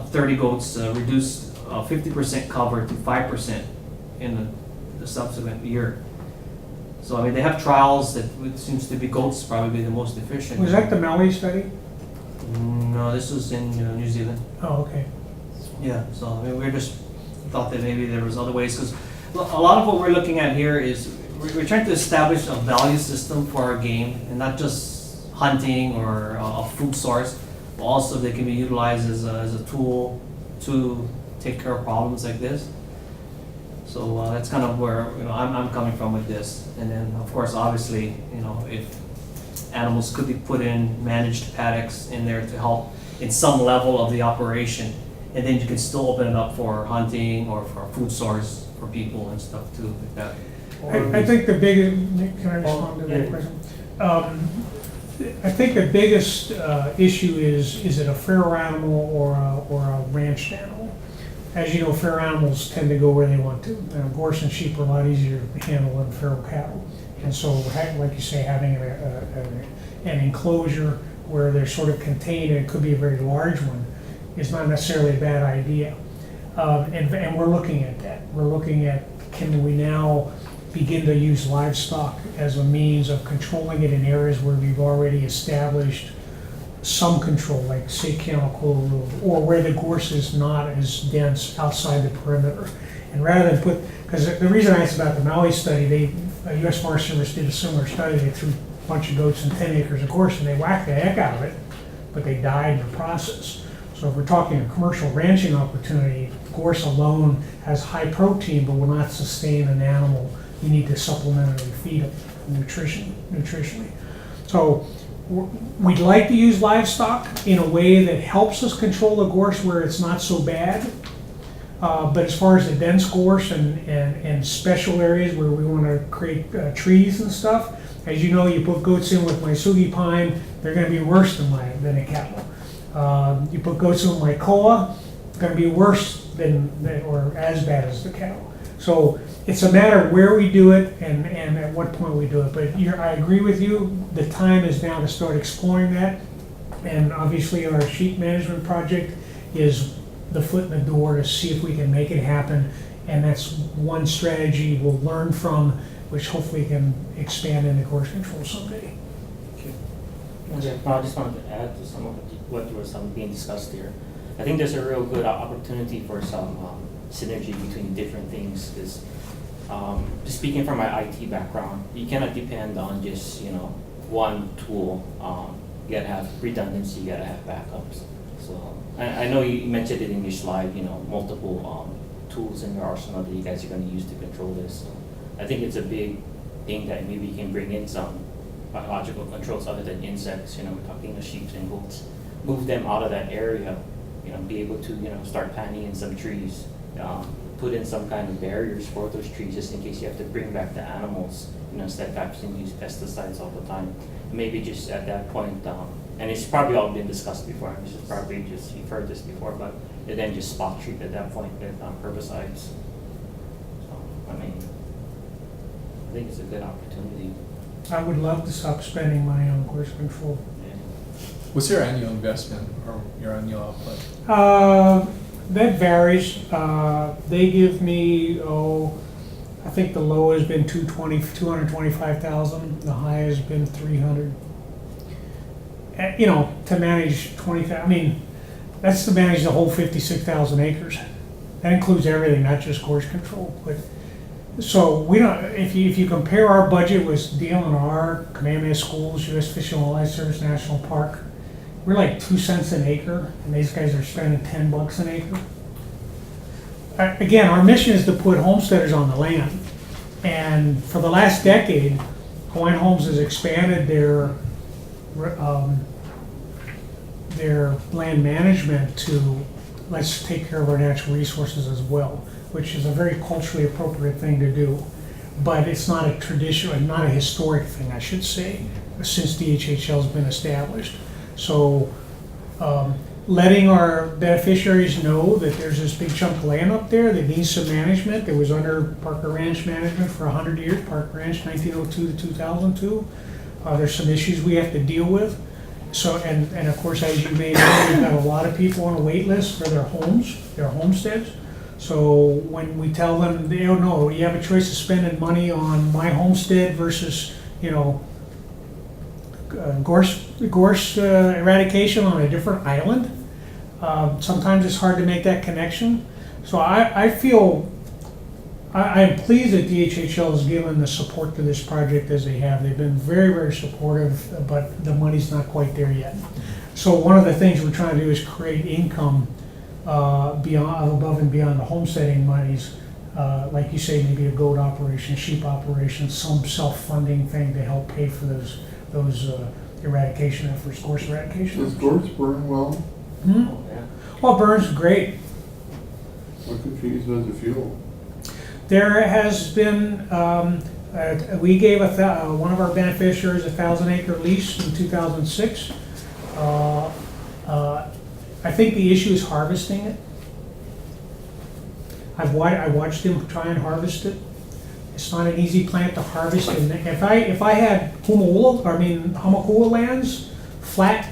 30 goats reduced 50% cover to 5% in the subsequent year. So I mean, they have trials that it seems to be goats probably the most efficient. Was that the Maui study? No, this was in New Zealand. Oh, okay. Yeah, so I mean, we just thought that maybe there was other ways, because a lot of what we're looking at here is we're trying to establish a value system for our game, and not just hunting or a food source, but also they can be utilized as a tool to take care of problems like this. So that's kind of where I'm coming from with this. And then of course, obviously, if animals could be put in managed paddocks in there to help in some level of the operation. And then you can still open it up for hunting or for a food source for people and stuff too, like that. I think the biggest, can I respond to that question? I think the biggest issue is it a feral animal or a ranched animal? As you know, feral animals tend to go where they want to. Gorse and sheep are a lot easier to handle than feral cattle. And so, like you say, having an enclosure where they're sort of contained, and it could be a very large one, is not necessarily a bad idea. And we're looking at that. We're looking at, can we now begin to use livestock as a means of controlling it in areas where we've already established some control, like say Chemical Road, or where the gorse is not as dense outside the perimeter. And rather than put, because the reason I asked about the Maui study, US Forest Service did a similar study. They threw a bunch of goats and 10 acres of gorse and they whacked the heck out of it, but they died in the process. So if we're talking a commercial ranching opportunity, gorse alone has high protein but will not sustain an animal. You need to supplementally feed it nutritionally. So we'd like to use livestock in a way that helps us control the gorse where it's not so bad. But as far as the dense gorse and special areas where we want to create trees and stuff, as you know, you put goats in with Maisugi pine, they're going to be worse than a cattle. You put goats in with Maikoa, it's going to be worse than or as bad as the cattle. So it's a matter of where we do it and at what point we do it. But I agree with you, the time is now to start exploring that. And obviously our sheep management project is the foot in the door to see if we can make it happen. And that's one strategy we'll learn from, which hopefully can expand into gorse control someday. Okay, I just wanted to add to some of what was being discussed here. I think there's a real good opportunity for some synergy between different things. Because just speaking from my IT background, you cannot depend on just one tool. You gotta have redundancy. You gotta have backups. So I know you mentioned it in your slide. Multiple tools in your arsenal that you guys are going to use to control this. So I think it's a big thing that maybe you can bring in some biological controls other than insects. We're talking sheep and goats. Move them out of that area. Be able to start planting in some trees. Put in some kind of barriers for those trees just in case you have to bring back the animals. Instead of having to use pesticides all the time. Maybe just at that point, and it's probably all been discussed before. This is probably you've heard this before, but then just spot treat at that point with herbicides. So I think it's a good opportunity. I would love to stop spending money on gorse control. What's your annual investment or your annual output? That varies. They give me, I think the low has been 225,000. The high has been 300. To manage 20,000. That's to manage the whole 56,000 acres. That includes everything, not just gorse control. But so we don't. If you compare our budget with DLNR, Kamehameha Schools, U.S. Fish and Wildlife Service National Park, we're like 2 cents an acre, and these guys are spending $10 an acre. Again, our mission is to put homesteaders on the land, and for the last decade, Hawaiian Homes has expanded their land management to let's take care of our natural resources as well, which is a very culturally appropriate thing to do. But it's not a traditional, not a historic thing, I should say, since DHHL has been established. So letting our beneficiaries know that there's this big chunk of land up there that needs some management, that was under Parker Ranch management for 100 years, Parker Ranch 1902 to 2002. There's some issues we have to deal with. So, and of course, as you may know, we've got a lot of people on a wait list for their homes, their homesteads. So when we tell them, they don't know, you have a choice of spending money on my homestead versus, gorse eradication on a different island. Sometimes it's hard to make that connection. So I feel, I am pleased that DHHL has given the support to this project as they have. They've been very, very supportive, but the money's not quite there yet. So one of the things we're trying to do is create income above and beyond the homesteading monies. Like you say, maybe a goat operation, sheep operation, some self-funding thing to help pay for those eradication efforts, gorse eradication. Does gorse burn well? Hmm? Well, it burns great. What could you use as a fuel? There has been, we gave one of our beneficiaries a 1,000-acre lease in 2006. I think the issue is harvesting it. I watched him try and harvest it. It's not an easy plant to harvest. And if I had Hamakua lands, flat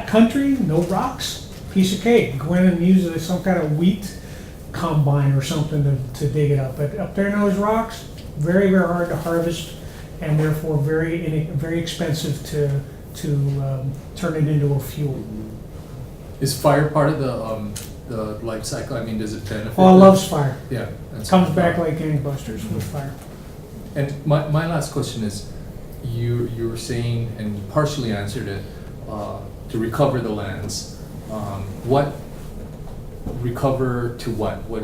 country, no rocks, piece of cake. Go in and use some kind of wheat combine or something to dig it up. But up there in those rocks, very, very hard to harvest, and therefore very expensive turn it into a fuel. Is fire part of the life cycle? I mean, does it benefit? Oh, it loves fire. Yeah. that's- Comes back like gangbusters with fire. And my last question is, you were saying, and you partially answered it, to recover the lands. What recover to what? What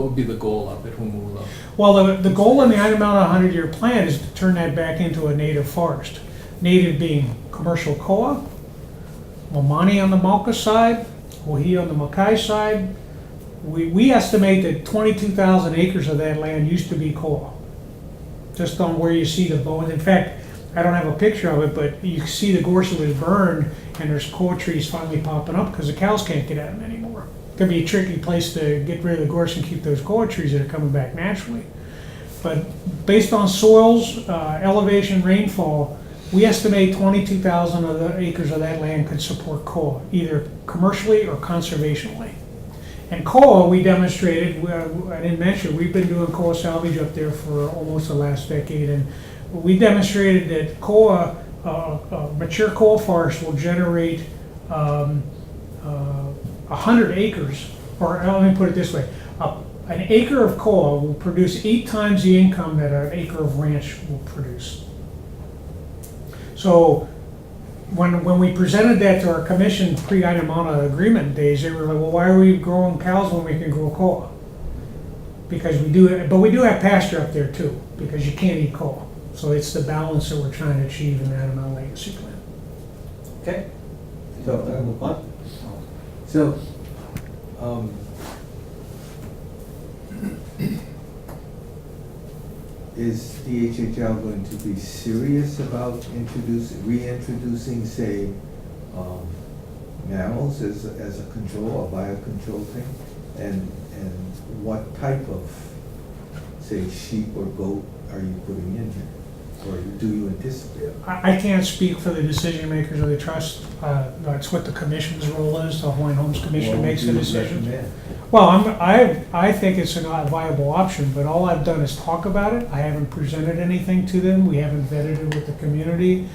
would be the goal of it, Humula? Well, the goal in the Itamala 100-year plan is to turn that back into a native forest. Native being commercial koa, Momani on the Malka side, Wahi on the Makai side. We estimate that 22,000 acres of that land used to be koa, just on where you see the bones. In fact, I don't have a picture of it, but you see the gorse that was burned, and there's koa trees finally popping up because the cows can't get at them anymore. It could be a tricky place to get rid of the gorse and keep those koa trees that are coming back naturally. But based on soils, elevation, rainfall, we estimate 22,000 of the acres of that land could support koa, either commercially or conservationally. And koa, we demonstrated, I didn't mention, we've been doing koa salvage up there for almost the last decade, and we demonstrated that koa, mature koa forest will generate 100 acres, or let me put it this way, an acre of koa will produce 8 times the income that an acre of ranch will produce. So when we presented that to our commission pre-Itamana agreement days, they were like, well, why are we growing cows when we can grow koa? Because we do, but we do have pasture up there too, because you can't eat koa. So it's the balance that we're trying to achieve in the Itamana Legacy Plan. Okay. So, Move on. So, is DHHL going to be serious about reintroducing, say, mammals as a control, a biocontrol thing? And what type of, say, sheep or goat are you putting in here? Or do you anticipate? I can't speak for the decision makers of the trust. That's what the commission's role is. The Hawaiian Homes Commission makes the decisions. Well, I think it's a viable option, but all I've done is talk about it. I haven't presented anything to them. We haven't vetted it with the community.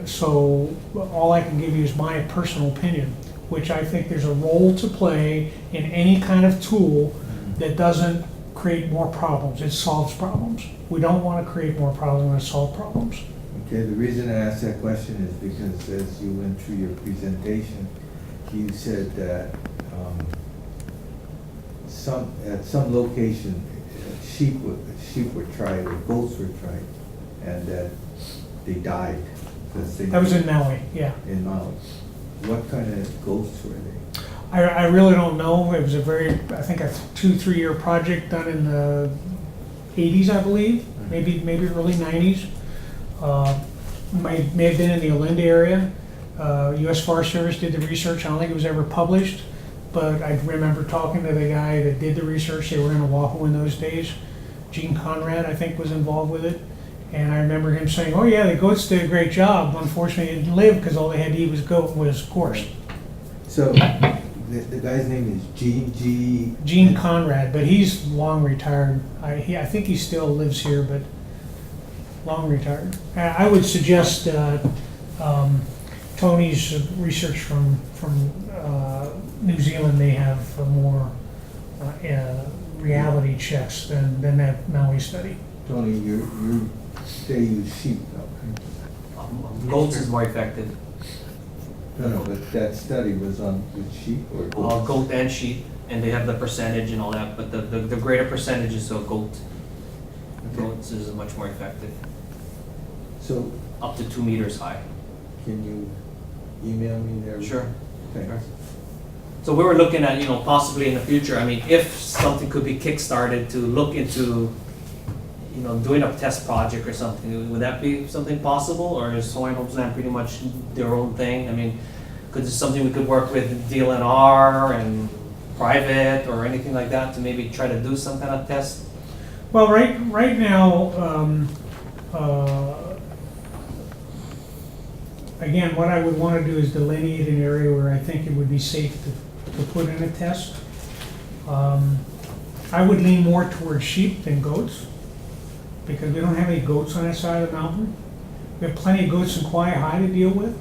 So all I can give you is my personal opinion, which I think there's a role to play in any kind of tool that doesn't create more problems. It solves problems. We don't want to create more problems, we want to solve problems. Okay, the reason I asked that question is because as you went through your presentation, you said that at some location, sheep were tried or goats were tried, and that they died. That was in Maui, yeah. In Maui. What kind of goats were they? I really don't know. It was I think a 2-3 year project done in the 80s, I believe, maybe early 90s. May have been in the Olinda area. U.S. Forest Service did the research. I don't think it was ever published, but I remember talking to the guy that did the research. They were in Oahu in those days. Gene Conrad, I think, was involved with it. And I remember him saying, oh yeah, the goats did a great job. Unfortunately, it didn't live because all they had to eat was gorse. So the guy's name is Gene Conrad, but he's long retired. I think he still lives here, but long retired. I would suggest Tony's research from New Zealand may have more reality checks than that Maui study. Tony, they use sheep though, right? Goats is more effective. No, but that study was on with sheep or goats? Goat and sheep, and they have the percentage and all that, but the greater percentage is a goat. Okay. Goats is much more effective, So up to 2 meters high. can you email me there? Sure. Thanks. So we were looking at, possibly in the future, I mean, if something could be kickstarted to look into, doing a test project or something, would that be something possible? Or is Hawaiian Homes Land pretty much their own thing? I mean, could this something we could work with DLNR and private or anything like that to maybe try to do some kind of test? Well, right now, again, what I would want to do is delineate an area where I think it would be safe to put in a test. I would lean more towards sheep than goats, because we don't have any goats on that side of the mountain. We have plenty of goats in Kauai High to deal with.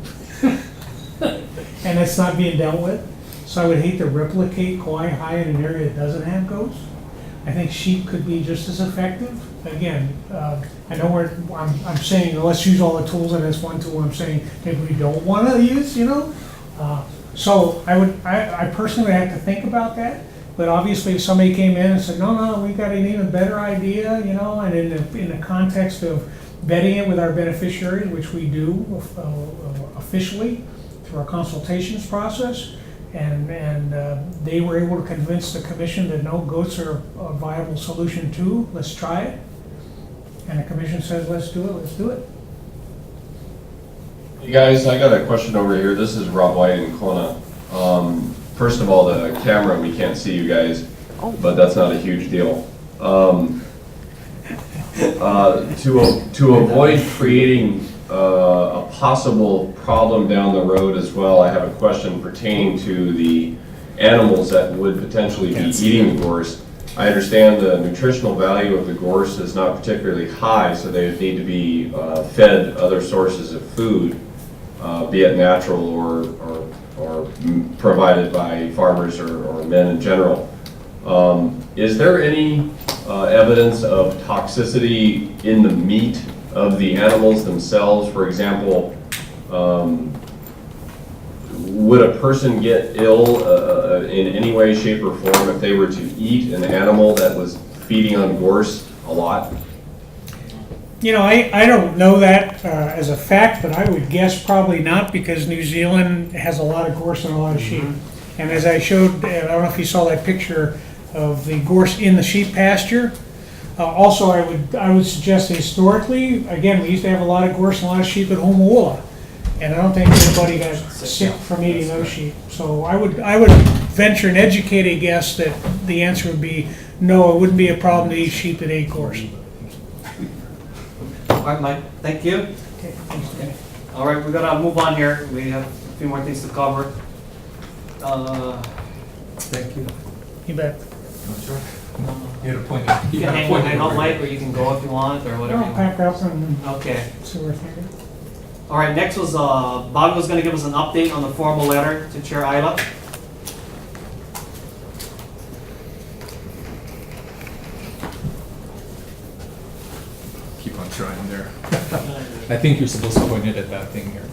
And it's not being dealt with. So I would hate to replicate Kauai High in an area that doesn't have goats. I think sheep could be just as effective. Again, I know I'm saying let's use all the tools, and that's one tool I'm saying maybe we don't want to use, you know? So I personally would have to think about that. But obviously, if somebody came in and said, no, we've got an even better idea, you know, and in the context of vetting it with our beneficiaries, which we do officially through our consultations process, and they were able to convince the commission that no, goats are a viable solution too, let's try it. And the commission says, let's do it. You guys, I got a question over here. This is Rob White in Kona. First of all, the camera, we can't see you guys, but that's not a huge deal. To avoid creating a possible problem down the road as well, I have a question pertaining to the animals that would potentially be eating the gorse. I understand the nutritional value of the gorse is not particularly high, so they would need to be fed other sources of food, be it natural or provided by farmers or men in general. Is there any evidence of toxicity in the meat of the animals themselves? For example, would a person get ill in any way, shape, or form if they were to eat an animal that was feeding on gorse a lot? You know, I don't know that as a fact, but I would guess probably not, because New Zealand has a lot of gorse and a lot of sheep. And as I showed, I don't know if you saw that picture of the gorse in the sheep pasture. Also, I would suggest that historically, again, we used to have a lot of gorse and a lot of sheep at Homo'ola, and I don't think anybody got sick from eating those sheep. So I would venture an educated guess that the answer would be no, it wouldn't be a problem to eat sheep that ate gorse. All right, Mike, thank you. Okay. All right, we're gonna move on here. We have a few more things to cover. Thank you. You bet. You had a point. You can hang out, Mike, or you can go if you want, or whatever. I'll pack up and Okay. see where we're thinking. All right, next was, Bob was gonna give us an update on the formal letter to Chair Isla. Keep on trying there. I think you're supposed to point it at that thing here.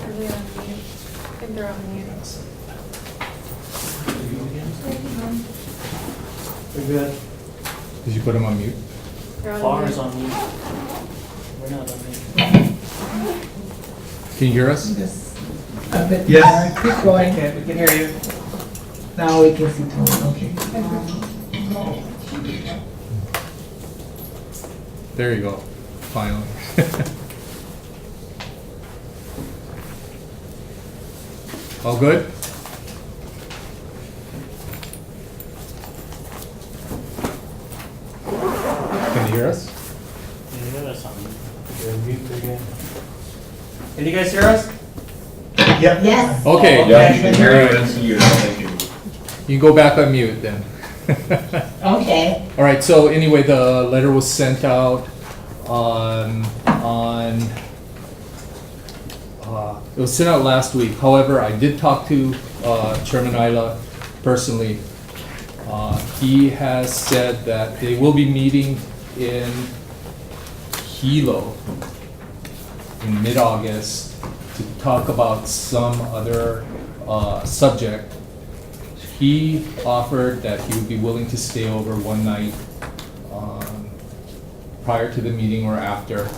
Are we on mute? I think they're on mute. We're good. Did you put them on mute? They're on Far mute. is on mute. We're not on mute. Can you hear us? Yes. A bit Yes. more. Keep going. Okay, we can hear you. Now we can see Tony, okay. There you go. Finally. All good? Can you hear us? Can you guys hear us? Yes. Okay. Yeah, you can hear you and see you. Thank you. You can go back on mute then. Okay. All right, so anyway, the letter was sent out it was sent out last week. However, I did talk to Chairman Isla personally. He has said that they will be meeting in Hilo in mid-August to talk about some other subject. He offered that he would be willing to stay over one night prior to the meeting or after.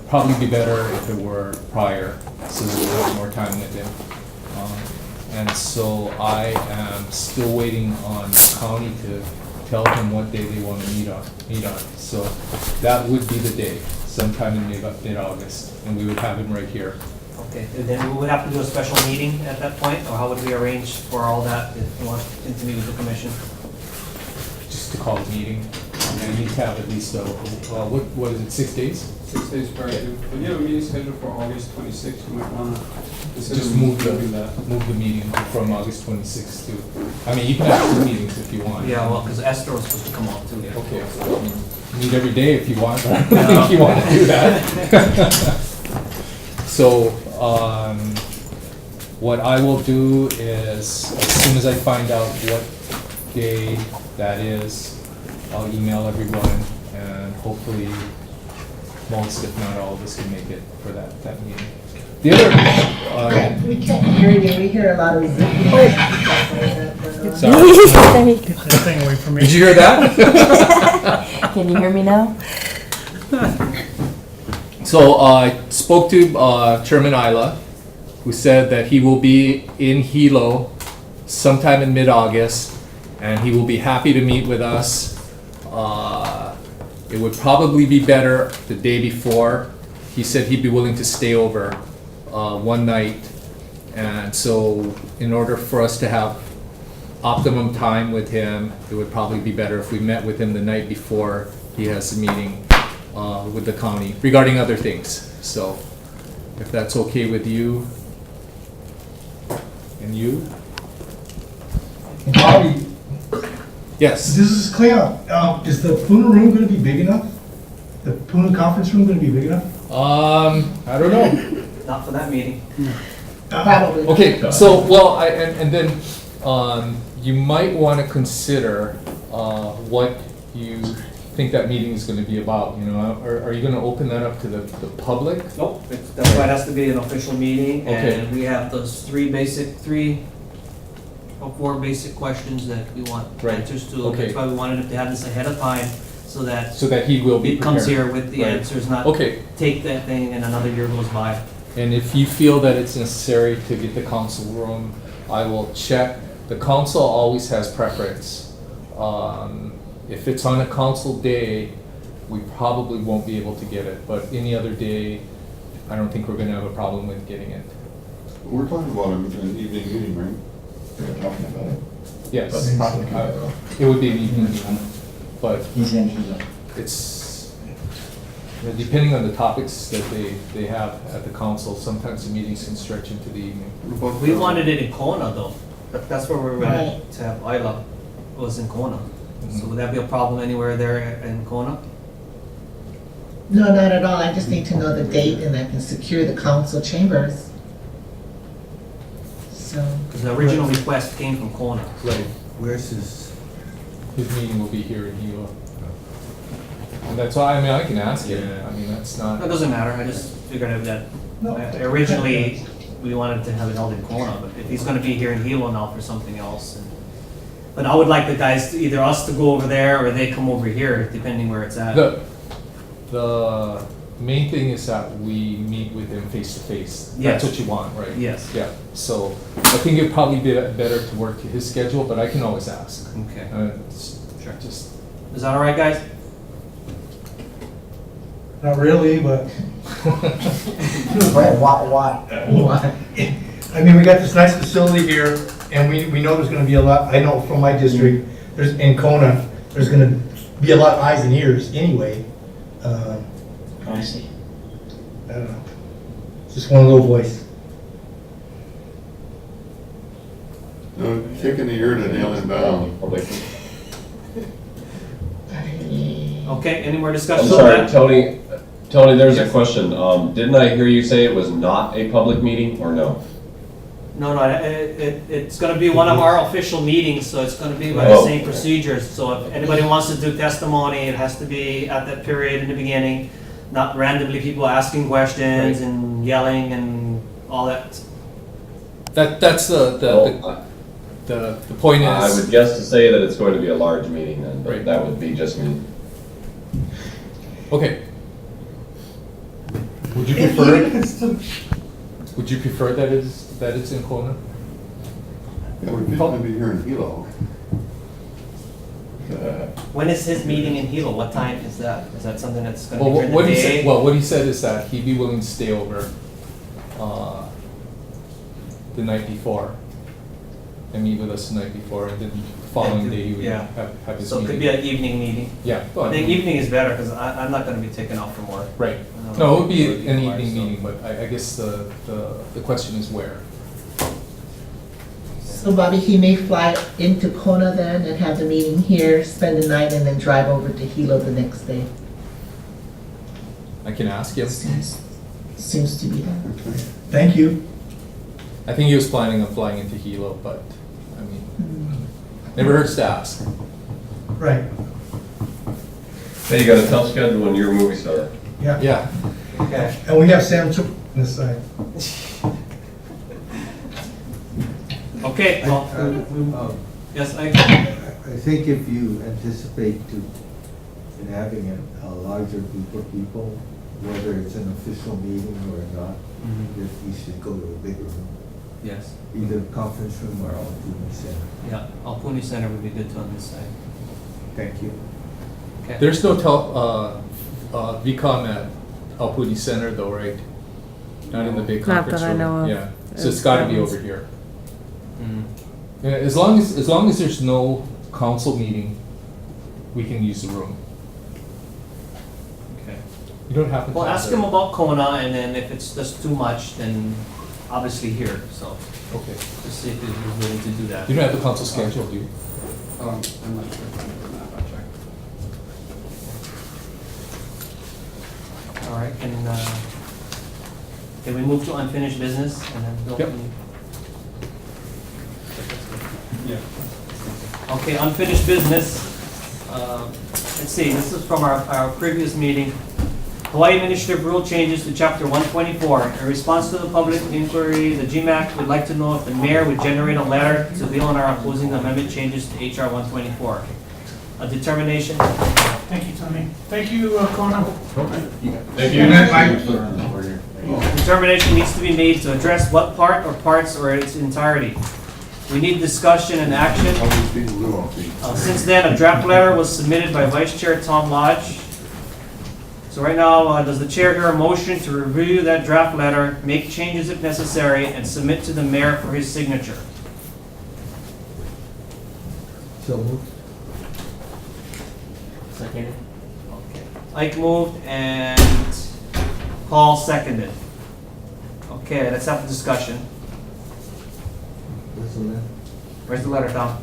Probably be better if it were prior, so that we have more time with him. And so I am still waiting on the county to tell him what day they want to meet on. So that would be the day, sometime in mid-August, and we would have him right here. Okay, and then we would have to do a special meeting at that point, or how would we arrange for all that if you want to meet with the commission? Just to call a meeting, and we need to have at least, what is it, 6 days? 6 days prior to. When you have a meeting scheduled for August 26th, you might want to consider Just move moving that. the meeting from August 26th to, I mean, you can have 2 meetings if you want. Yeah, well, because Esther was supposed to come out too. Okay, meet every day if you want, but I don't think you want to do that. So, what I will do is, as soon as I find out what day that is, I'll email everyone, and hopefully most, if not all of us, can make it for that meeting. The other, We can't hear you, we hear a lot of zipping. sorry, Get that thing away from me. did you hear that? Can you hear me now? So I spoke to Chairman Isla, who said that he will be in Hilo sometime in mid-August, and he will be happy to meet with us. It would probably be better the day before. He said he'd be willing to stay over one night, and so in order for us to have optimum time with him, it would probably be better if we met with him the night before he has the meeting with the county regarding other things. So if that's okay with you and you? Bobby, Yes. this is Cleon. Is the Puna room gonna be big enough? The Puna conference room gonna be big enough? I don't know. Not for that meeting. Probably. Okay, so, well, and then, you might wanna consider, what you think that meeting is gonna be about, you know? Are you gonna open that up to the public? Nope, that's why it has to be an official meeting, Okay. and we have those three or four basic questions that we want Right. answers to. Okay. That's why we wanted to have this ahead of time, so that he will be he comes prepared. here with the Right. answers, not Okay, take that thing and another year goes by. and if you feel that it's necessary to get the council room, I will check. The council always has preference. If it's on a council day, we probably won't be able to get it, but any other day, I don't think we're gonna have a problem with getting it. We're talking about an evening meeting, right? We're talking about it. Yes, But it would be an evening meeting, but He's in Hilo. it's, you know, depending on the topics that they have at the council, sometimes the meetings can stretch into the evening. What about, We wanted it in Kona though. That's where we were Right. at to have Isla, was in Kona. Mhm. So would that be a problem anywhere there in Kona? No, not at all, I just need to know the date and I can secure the council chambers. So, Because the original request came from Kona. Right. Where's his, His meeting will be here in Hilo. And that's why, I mean, I can ask him, I mean, that's It not, doesn't matter, I just figured out that No. originally we wanted to have it held in Kona, but if he's gonna be here in Hilo now for something else. But I would like the guys, either us to go over there or they come over here, depending where it's at. the main thing is that we meet with him face to face. Yes. That's what you want, right? Yes. Yeah, so I think it'd probably be better to work to his schedule, but I can always ask. Okay. Sure. Just, Is that all right, guys? Not really, but, Why, why? I mean, we got this nice facility here, and we know there's gonna be a lot, I know from my district, there's, in Kona, there's gonna be a lot of eyes and ears anyway. I see. I don't know. Just one little voice. no, kicking the ear to nail him down. Okay, any more I'm discussion on sorry, that? Tony, there's a question. Didn't I hear you say it was not a public meeting, or no? No, it's gonna be one of our official meetings, so it's gonna be by the Oh. same procedures. So if anybody wants to do testimony, it has to be at that period in the beginning, not randomly people asking questions Right. and yelling and all that. that's Well, the point I is, would guess to say that it's going to be a large meeting then, Right. but that would be just me. okay. Would you prefer, would you prefer that it's in Kona? Yeah, we're going to be here in Hilo. When is his meeting in Hilo? What time is that? Is that something that's gonna Well, be during what the he said, day? well, what he said is that he'd be willing to stay over, the night before, and meet with us the night before, and then the following day he would Yeah. have his So it could meeting. be an evening meeting. Yeah, I but, think evening is better, because I'm not gonna be taken off from work. right, I don't no, know it would be if an required, evening so. meeting, but I guess the question is where. So Bobby, he may fly into Kona then and have the meeting here, spend the night, and then drive over to Hilo the next day. I can ask him. Seems to be that. Thank you. I think he was planning on flying into Hilo, but, I mean, never hurts to ask. Right, Hey, you got a tough schedule when you're a movie star. yeah. Yeah. Okay. And we have Sam Chook on this side. Okay, well, yes, I think if you anticipate in having a larger group of people, whether it's an official meeting or not, that you should go to a bigger room, yes, either conference room or Alpuni Center. yeah, Alpuni Center would be good to on this side. Thank you. Okay. There's no VCOM at Alpudi Center though, right? Not in the big Not conference that I room. know of. Yeah, so it's gotta be It's- over here. Mm. Yeah, as long as there's no council meeting, we can use the room. Okay. You don't have to. Well, have ask the- him about Kona, and then if it's just too much, then obviously here, so Okay. just see if he's willing to do that. You don't have the council schedule, do you? I'm not sure if I'm doing that, I'll check. All right, can we move to unfinished business, and then Bill? Yep. can you- Yeah. Okay, unfinished business. Let's see, this is from our previous meeting. Hawaii Administrative Rule changes to Chapter 124. In response to the public inquiry, the GMAC would like to know if the mayor would generate a letter to VLNR opposing the amendment changes to HR 124. A determination. Thank you, Tony. Thank you, Kona. Thank Good night, Mike. Determination needs to be made to address what part or parts or its entirety. We need discussion and action. Since then, a draft letter was submitted by Vice Chair Tom Lodge. So right now, does the chair hear a motion to review that draft letter, make changes if necessary, and submit to the mayor for his signature? So moved. Seconded. Okay. Ike moved and Paul seconded. Okay, let's have a discussion. Where's the letter? Where's the letter, Tom?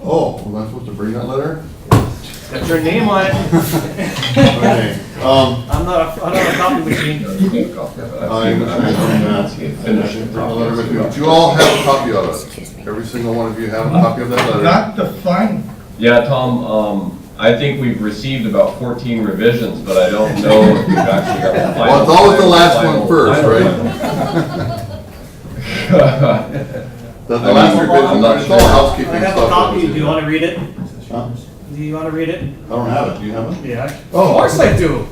Oh, was I supposed to bring that letter? Got your name on it. Okay, I'm not a copy machine. I understand that. Finish it. Bring the letter with you. Do you all have a copy of it? Every single one of you have a copy of that letter? Not the fine. Yeah, Tom, I think we've received about 14 revisions, but I don't know if we've actually got the final. Well, it's always the last final- one first, final right? The I last mean, revision, I'm not it's all sure. housekeeping I stuff. have a copy. that was Do you in want there. to read it? Huh? Do you want to read it? I don't have it. Do you have it? Yeah. Oh. Of course I do.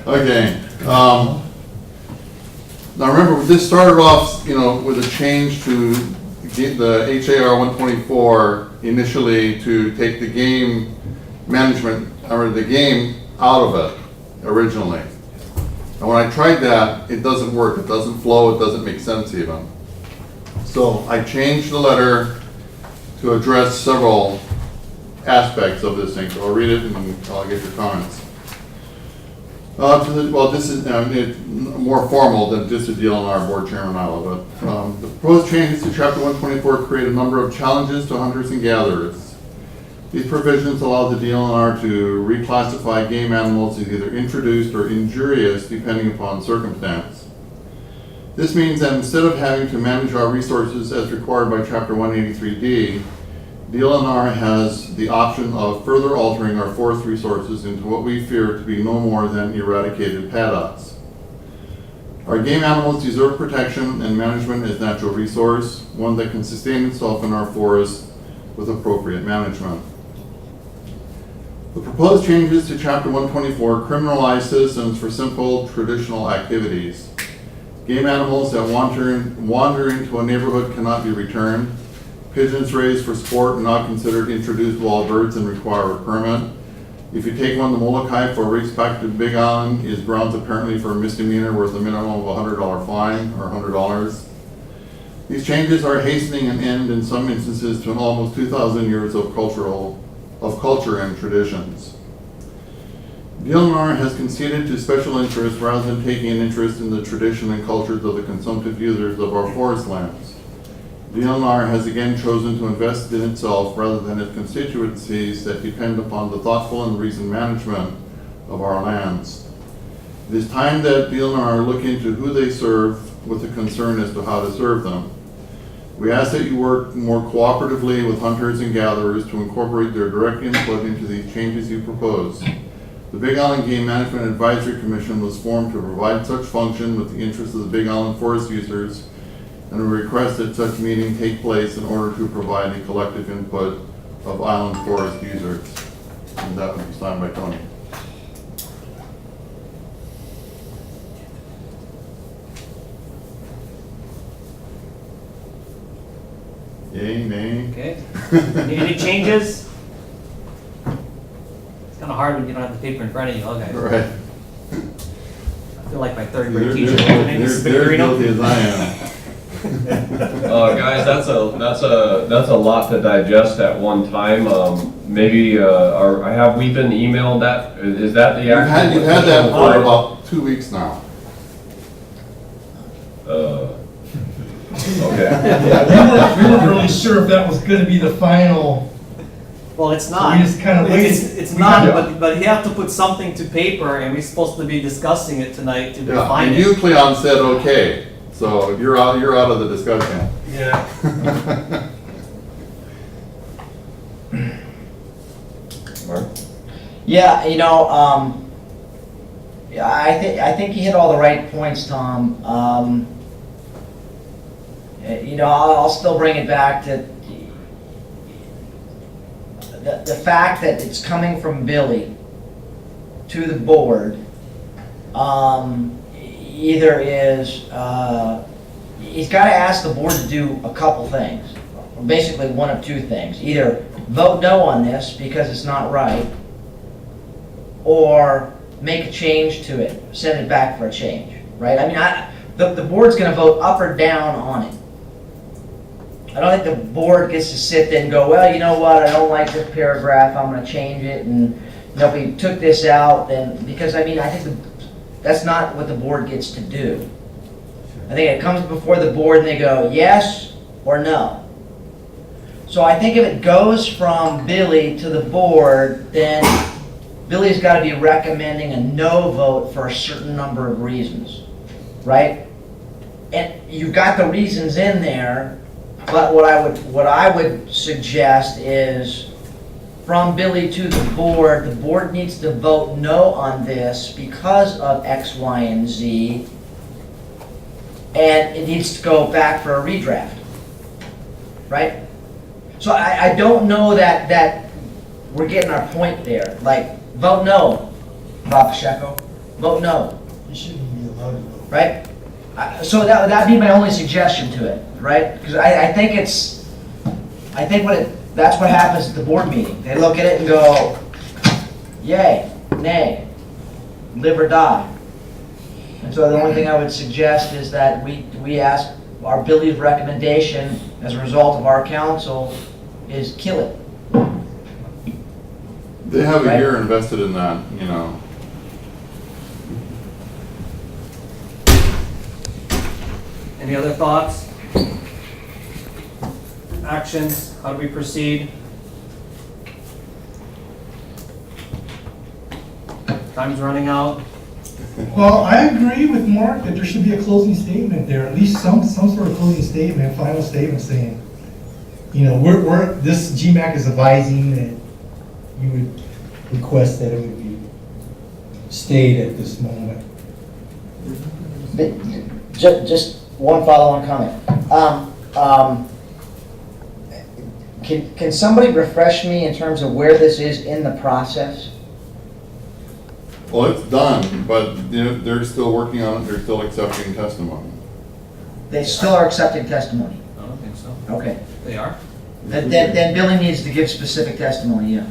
Okay, now remember, this started off, with a change to the HAR 124 initially to take the game management, or the game out of it originally. And when I tried that, it doesn't work, it doesn't flow, it doesn't make sense even. So I changed the letter to address several aspects of this thing, so I'll read it and I'll get your comments. Well, this is more formal than just a deal on our board chairman Isla, but the proposed changes to Chapter 124 create a number of challenges to hunters and gatherers. These provisions allow the DLNR to reclassify game animals as either introduced or injurious depending upon circumstance. This means that instead of having to manage our resources as required by Chapter 183D, DLNR has the option of further altering our forest resources into what we fear to be no more than eradicated paddocks. Our game animals deserve protection and management as natural resource, one that can sustain itself in our forests with appropriate management. The proposed changes to Chapter 124 criminalize citizens for simple traditional activities. Game animals that wander into a neighborhood cannot be returned. Pigeons raised for sport are not considered introduced wild birds and require a permit. If you take one to Molokai for a race back to Big Island, is grounds apparently for a misdemeanor worth a minimum of a $100 fine or $100. These changes are hastening an end in some instances to an almost 2,000 years of culture and traditions. DLNR has conceded to special interests rather than taking an interest in the tradition and cultures of the consumptive users of our forest lands. DLNR has again chosen to invest in itself rather than its constituencies that depend upon the thoughtful and reasoned management of our lands. It is time that DLNR look into who they serve with a concern as to how to serve them. We ask that you work more cooperatively with hunters and gatherers to incorporate their direct input into the changes you propose. The Big Island Game Management Advisory Commission was formed to provide such function with the interests of the Big Island forest users, and we request that such meeting take place in order to provide a collective input of island forest users. And that would be signed by Tony. Yay, nay? Okay. Any changes? It's kind of hard when you don't have the paper in front of you, okay? Right. I feel like my third grade They're teacher. guilty as I am. Guys, that's a lot to digest at one time. Maybe, have we been emailed that? Is that the actual? You've had that for about 2 weeks now. Okay. We weren't really sure if that was gonna be the final. Well, it's So not. we just kinda waited. It's not, but you have to put something to paper, and we're supposed to be discussing it tonight to Yeah, define and it. you, Cleon, said okay, so you're out of the discussion. Yeah. Mark? Yeah, yeah, I think you hit all the right points, Tom. I'll still bring it back to the fact that it's coming from Billy to the board. Either is he's got to ask the board to do a couple things, basically one of two things: either vote no on this because it's not right, or make a change to it, send it back for a change, right? I mean, the board's going to vote up or down on it. I don't think the board gets to sit there and go, well, you know what, I don't like this paragraph, I'm going to change it, and if we took this out, then, because I mean, I think that's not what the board gets to do. I think it comes before the board and they go, yes or no. So I think if it goes from Billy to the board, then Billy's got to be recommending a no vote for a certain number of reasons, right? And you've got the reasons in there, but what I would suggest is from Billy to the board needs to vote no on this because of X, Y, and Z, and it needs to go back for a redraft, right? So I don't know that we're getting our point there. Like, vote no, Bob Pacheco. Vote no. You shouldn't be allowed to vote. Right? So that'd be my only suggestion to it, right? Because I think that's what happens at the board meeting. They look at it and go, yay, nay, live or die. And so the only thing I would suggest is that we ask our Billy's recommendation as a result of our council is kill it. They have a Right. year invested in that, you know. Any other thoughts? Actions, how do we proceed? Time's running out. Well, I agree with Mark that there should be a closing statement there, at least some sort of closing statement, final statement saying, this GMAC is advising that you would request that it would be stayed at this moment. Just one follow-on comment. Can somebody refresh me in terms of where this is in the process? Well, it's done, but they're still working on it, they're still accepting testimony. They still are accepting testimony? I don't think so. Okay. They are? Then Billy needs to give specific testimony, yeah.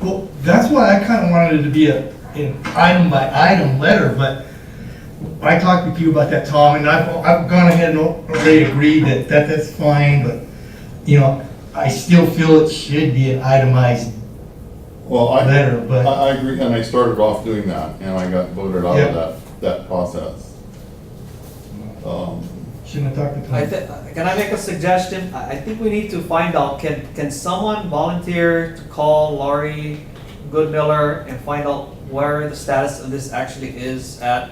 Well, that's why I kind of wanted it to be an item by item letter, but I talked with you about that, Tom, and I've gone ahead and already agreed that's fine, but, I still feel it should be an itemized Well, I letter, agree, and I started off doing that, and I got voted out Yep. of that process. shouldn't have talked to Tony. Can I make a suggestion? I think we need to find out, can someone volunteer to call Laurie Goodmiller and find out where the status of this actually is at?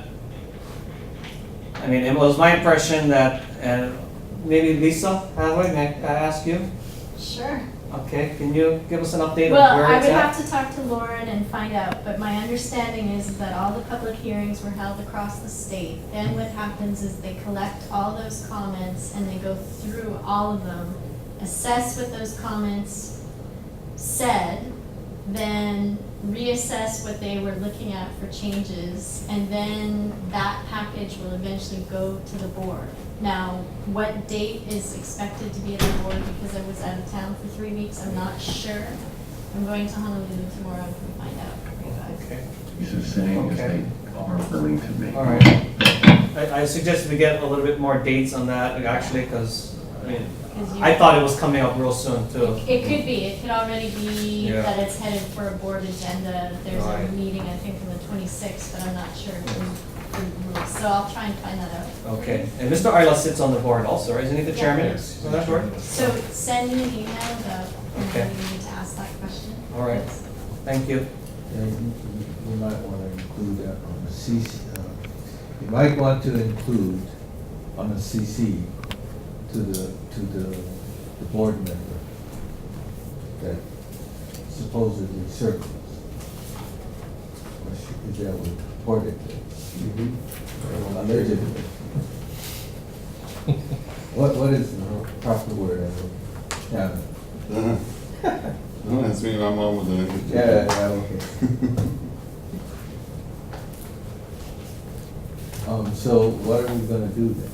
I mean, it was my impression that, and maybe Lisa, Hathaway, may I ask you? Sure. Okay, can you give us an update Well, of where I it's would at? have to talk to Lauren and find out, but my understanding is that all the public hearings were held across the state. Then what happens is they collect all those comments and they go through all of them, assess what those comments said, then reassess what they were looking at for changes, and then that package will eventually go to the board. Now, what date is expected to be at the board, because I was out of town for 3 weeks, I'm not sure. I'm going to Honolulu tomorrow and can find out for you guys. Okay. He's just saying Okay. they are willing to make. All right. I suggest we get a little bit more dates on that, like, actually, because, I mean, 'Cause you- I thought it was coming up real soon too. It could be, it could already be Yeah. that it's headed for a board agenda. There's Right. a meeting, I think, on the 26th, but I'm not sure who rules. So I'll try and find that out. Okay, and Mr. Ayla sits on the board also, right? Isn't he the chairman Yes. of that board? So send me an email about, Okay. you need to ask that question. All right. Thank you. Yeah, you might want to include that on the CC, you might want to include on the CC to the board member that supposedly circles. Or is that what reported? Allegedly. What is the proper word? Yeah. No, that's me, my mom was an English teacher. Yeah, okay. So what are we gonna do then?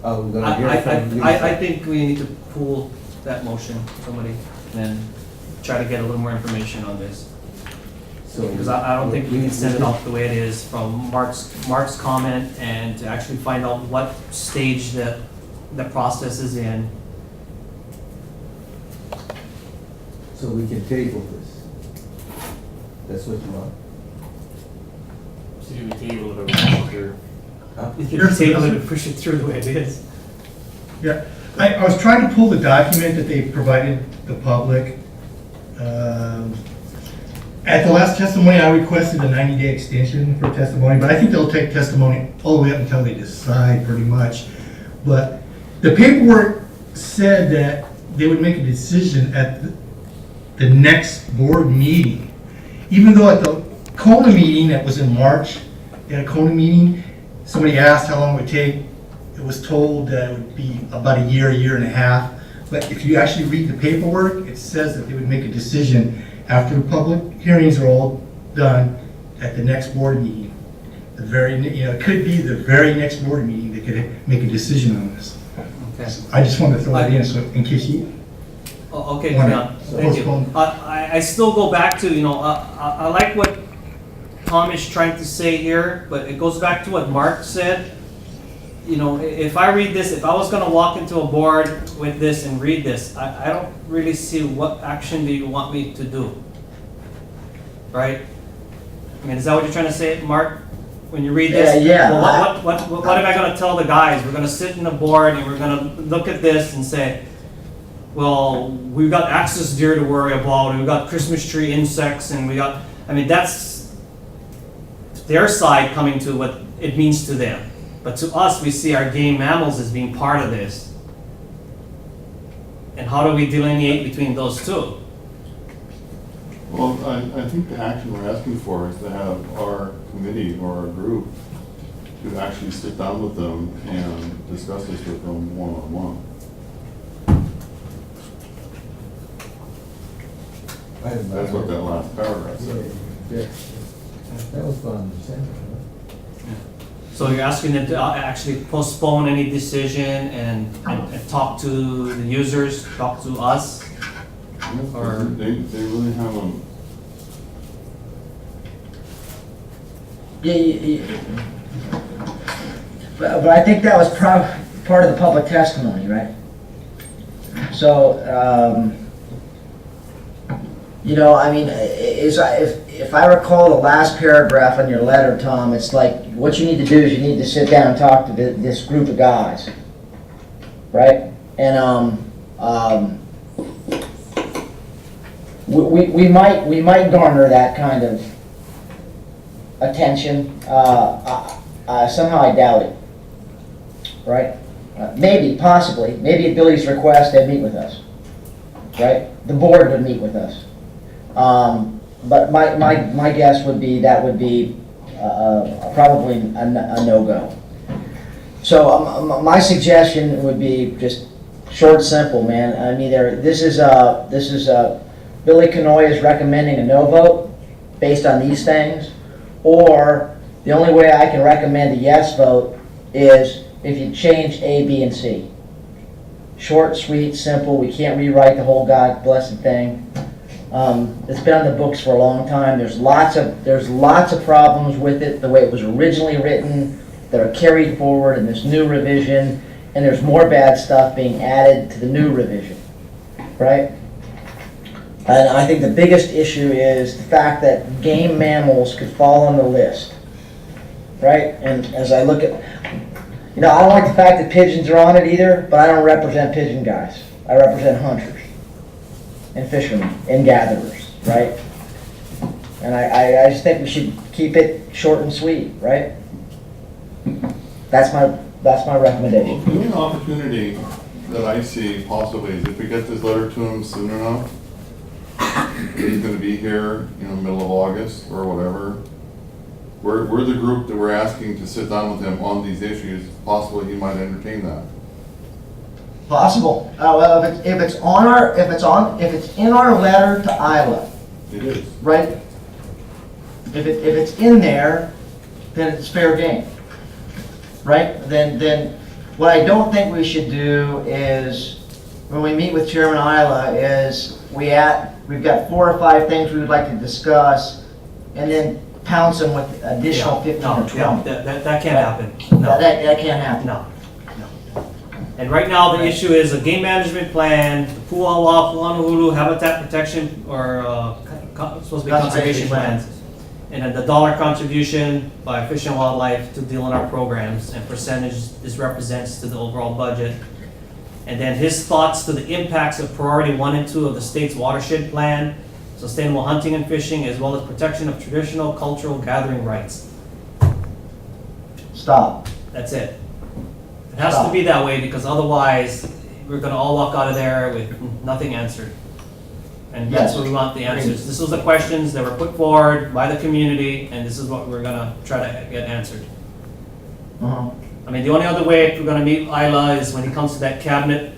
Are we gonna hear from you? I think we need to pull that motion, somebody, and then try to get a little more information on this. So Because I don't think we can send it off the way it is from Mark's comment and to actually find out what stage the process is in. So we can table this. That's what you want? So do we table it or Huh? You can table it and push it through the way it is. Yeah, I was trying to pull the document that they provided the public. At the last testimony, I requested a 90-day extension for testimony, but I think they'll take testimony all the way up until they decide pretty much. But the paperwork said that they would make a decision at the next board meeting. Even though at the Kona meeting that was in March, they had a Kona meeting, somebody asked how long it would take. It was told that it would be about a year and a half. But if you actually read the paperwork, it says that they would make a decision after the public hearings are all done at the next board meeting. It could be the very next board meeting they could make a decision on this. Okay. I just wanted to throw that in, so in case you. Oh, okay, Wanna John, thank you. postpone? I still go back to, I like what Tom is trying to say here, but it goes back to what Mark said. If I read this, if I was gonna walk into a board with this and read this, I don't really see what action do you want me to do? Right? I mean, is that what you're trying to say, Mark? When you read this? Yeah. Well, what am I gonna tell the guys? We're gonna sit in the board and we're gonna look at this and say, well, we've got axis deer to worry about, we've got Christmas tree insects, and that's their side coming to what it means to them. But to us, we see our game mammals as being part of this. And how do we delineate between those two? Well, I think the action we're asking for is to have our committee or our group to actually sit down with them and discuss this with them one-on-one. That's what that last paragraph said. Yeah. That was what I'm saying. So you're asking them to actually postpone any decision and talk to the users, talk to us? Or- They really have a. Yeah. But I think that was part of the public testimony, right? So, You know, I mean, if I recall the last paragraph in your letter, Tom, it's like, what you need to do is you need to sit down and talk to this group of guys, right? And, we might garner that kind of attention. Somehow I doubt it, right? Maybe, possibly, maybe at Billy's request, they'd meet with us, right? The board would meet with us. But my guess would be that would be probably a no-go. So my suggestion would be just short and simple, man. I mean, this is Billy Canoy is recommending a no vote based on these things, or the only way I can recommend a yes vote is if you change A, B, and C. Short, sweet, simple. We can't rewrite the whole God blessed thing. It's been on the books for a long time. There's lots of problems with it, the way it was originally written, that are carried forward in this new revision, and there's more bad stuff being added to the new revision, right? And I think the biggest issue is the fact that game mammals could fall on the list, right? And as I look at, I don't like the fact that pigeons are on it either, but I don't represent pigeon guys. I represent hunters and fishermen and gatherers, right? And I just think we should keep it short and sweet, right? That's my recommendation. The only opportunity that I see possibly is if we get this letter to him soon enough, he's gonna be here, middle of August or whatever. We're the group that we're asking to sit down with him on these issues. Possibly he might entertain that. Possible. Well, if it's in our letter to Isla, It is. right? If it's in there, then it's fair game, right? Then what I don't think we should do is when we meet with Chairman Isla is we've got 4 or 5 things we would like to discuss, and then pounce them with additional 15 or 20. That can't happen. No. That can't happen. No. And right now, the issue is a game management plan, the Pu'awa, Pu'anuhulu, habitat protection, or supposed to be conservation plans. And then the dollar contribution by Fish and Wildlife to deal in our programs, and percentage this represents to the overall budget. And then his thoughts to the impacts of priority 1 and 2 of the state's watershed plan, sustainable hunting and fishing, as well as protection of traditional cultural gathering rights. Stop. That's it. It has to be that way, because otherwise we're gonna all walk out of there with nothing answered. And that's what we want, the answers. This was the questions that were put forward by the community, and this is what we're gonna try to get answered. I mean, the only other way if we're gonna meet Isla is when he comes to that cabinet,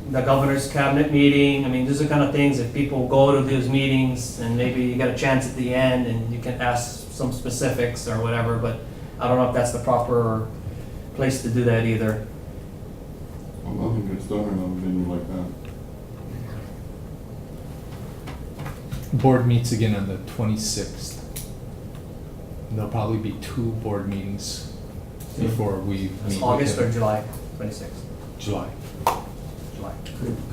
the governor's cabinet meeting. I mean, these are kind of things, if people go to those meetings, and maybe you get a chance at the end, and you can ask some specifics or whatever, but I don't know if that's the proper place to do that either. Well, nothing gets done in a venue like that. Board meets again on the 26th. There'll probably be 2 board meetings before we meet with August him. or July 26th? July. July.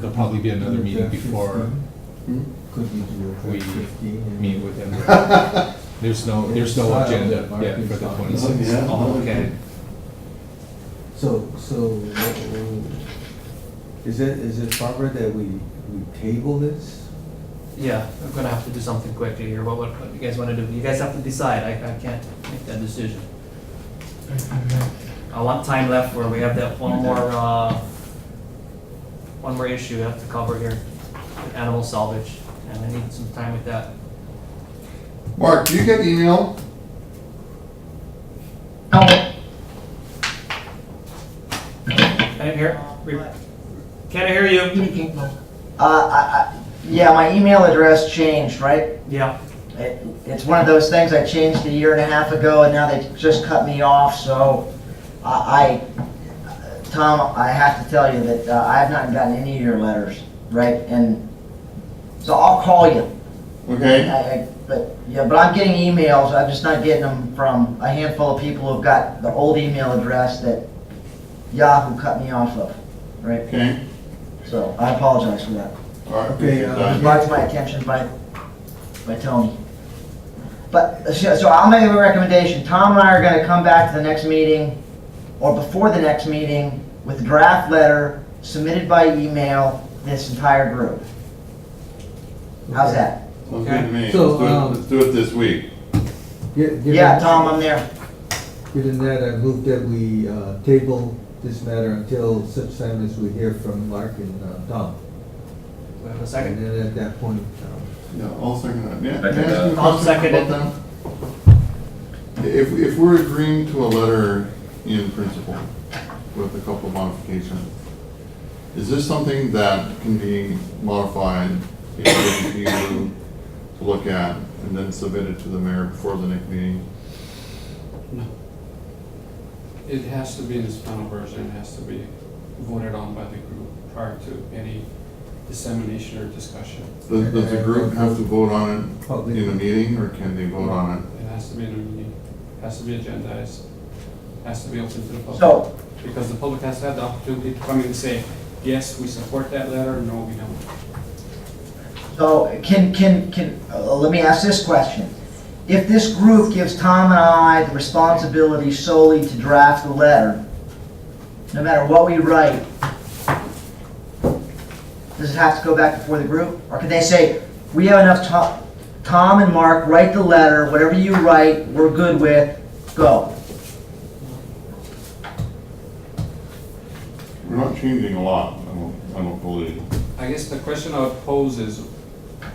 There'll probably be another meeting before Could we do it we at 15? meet with him. There's no agenda yet for the 26th. Yeah. Oh, okay. So, is it proper that we table this? Yeah, I'm gonna have to do something quickly here. What you guys wanna do? You guys have to decide. I can't make that decision. I want time left where we have that one more issue we have to cover here, with animal salvage, and I need some time with that. Mark, do you get email? Can't hear you. Yeah, my email address changed, right? Yeah. It's one of those things I changed a year and a half ago, and now they just cut me off, so Tom, I have to tell you that I have not gotten any of your letters, right? And so I'll call you. Okay. But I'm getting emails, I'm just not getting them from a handful of people who've got the old email address that Yahoo cut me off of, right? Okay. So I apologize for that. All right. Okay, It was brought to my attention by by Tony. But, so I'll make a recommendation. Tom and I are gonna come back to the next meeting, or before the next meeting, with a draft letter submitted by email, this entire group. How's that? Sounds good to me. So, Let's do it this week. Yeah, Tom, I'm there. Given that, I move that we table this matter until such time as we hear from Mark and Tom. We have a And second? then at that point, Yeah, I'll second that. May I Second ask you a that. I'll question second it. about that? If we're agreeing to a letter in principle with a couple of modifications, is this something that can be modified, given to you to look at, and then submitted to the mayor before the next meeting? No. It has to be in its final version, it has to be voted on by the group prior to any dissemination or discussion. Does the group have to vote on it public. in a meeting, or can they vote on it? It has to be in a meeting, has to be agendized, has to be open to the public. So, Because the public has to have the opportunity to come in and say, yes, we support that letter, no, we don't. so let me ask this question. If this group gives Tom and I the responsibility solely to draft the letter, no matter what we write, does it have to go back before the group? Or can they say, we have enough Tom and Mark, write the letter, whatever you write, we're good with, go. We're not changing a lot, I don't believe. I guess the question I would pose is,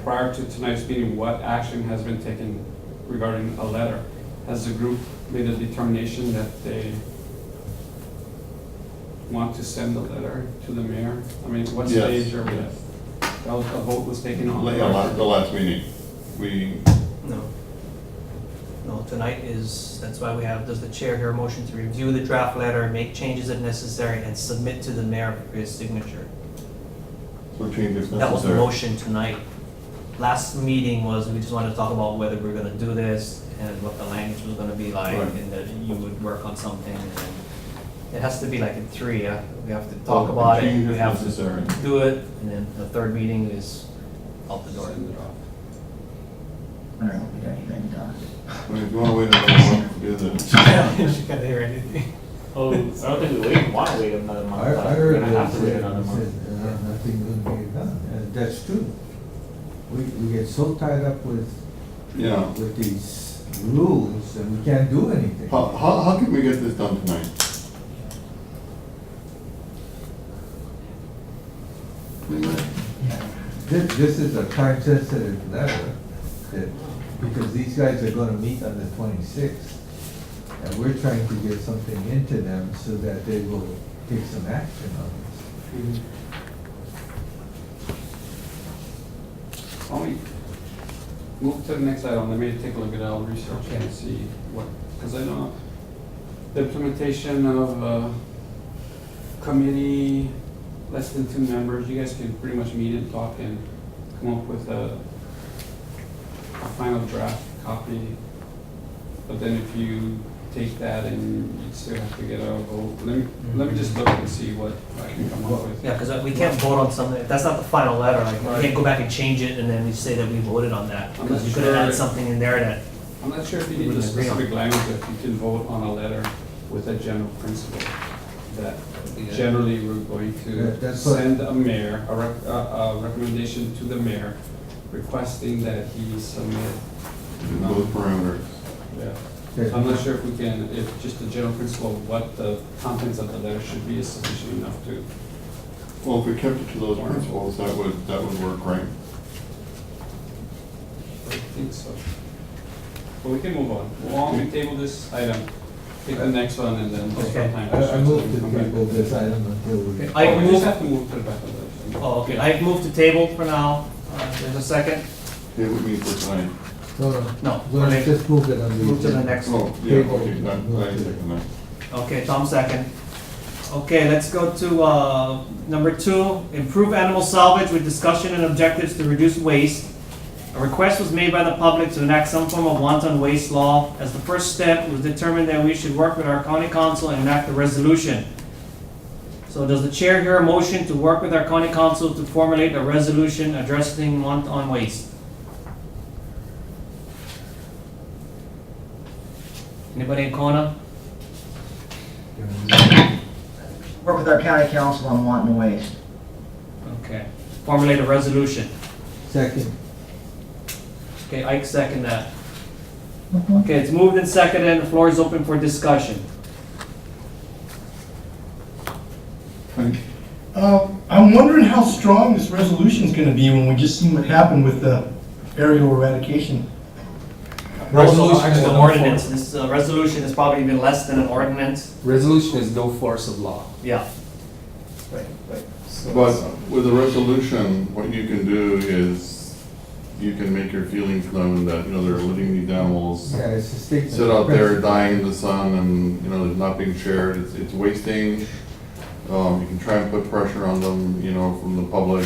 prior to tonight's meeting, what action has been taken regarding a letter? Has the group made a determination that they want to send the letter to the mayor? I mean, what Yes. stage are we at? That was, a vote was taken on. The last meeting, we, No. No, tonight is, that's why we have, does the chair hear a motion to review the draft letter, make changes if necessary, and submit to the mayor for his signature? so changes necessary. That was the motion tonight. Last meeting was, we just wanted to talk about whether we're gonna do this, and what the language was gonna be like, Right. and that you would work on something, and then it has to be like in three, yeah? We have to talk about it, Change we if have necessary. to do it, and then the third meeting is out the door. Send it off. I don't know if we got anything done. I mean, if you wanna wait another month to do this. She can't hear anything. Oh, I don't think we want to wait another month. I but heard we're gonna have that to wait said, another month. nothing will be done, and that's true. We get so tied up with Yeah. these rules, and we can't do anything. How can we get this done tonight? This is a time-sensitive letter, that, because these guys are gonna meet on the 26th, and we're trying to get something into them so that they will take some action on this. Why don't we move to the next item, let me take a look at our research and see what, because I know the implementation of committee, less than 2 members, you guys can pretty much meet and talk and come up with a final draft copy. But then if you take that and you still have to get a vote, let me just look and see what I can come up with. Yeah, because we can't vote on something, if that's not the final letter, like, we Right. can't go back and change it and then we say that we voted on that. I'm Because not you could have sure. added something in there that, I'm not sure if you We need the wouldn't agree on. specific language, if you can vote on a letter with a general principle, that Yeah. generally we're going Yeah, to that's what- send a mayor, a recommendation to the mayor requesting that he submit. Those parameters. Yeah. Okay. I'm not sure if we can, if just the general principle of what the contents of the letter should be is sufficient enough to. Well, if we kept it to those principles, that would work, right? I think so. But we can move on. Why don't we table this item, take the next one, and then just Okay. time. I move to table this item until we. I Oh, we move- just have to move to the back of the. oh, okay, I moved to table for now. There's a second? It would be for tonight. No. Let's just move it on the. Move to the agenda. next. Oh, yeah, Table. okay, I second that. Okay, Tom second. Okay, let's go to number 2, improve animal salvage with discussion and objectives to reduce waste. A request was made by the public to enact some form of wanton waste law. As the first step, it was determined that we should work with our county council and enact a resolution. So does the chair hear a motion to work with our county council to formulate a resolution addressing wanton waste? Anybody in Kona? Work with our county council on wanton waste. Okay. Formulate a resolution. Second. Okay, Ike second that. Okay, it's moved and seconded, the floor is open for discussion. I'm wondering how strong this resolution is gonna be when we just seen what happened with the aerial eradication. Resolution is is an no ordinance, force. this resolution is probably even less than an ordinance. Resolution is no force of law. Yeah. But with a resolution, what you can do is you can make your feelings known that, you know, they're letting these animals Yeah, it's a statement. sit out there dying in the sun and, you know, they're not being shared, it's wasting. You can try and put pressure on them, you know, from the public.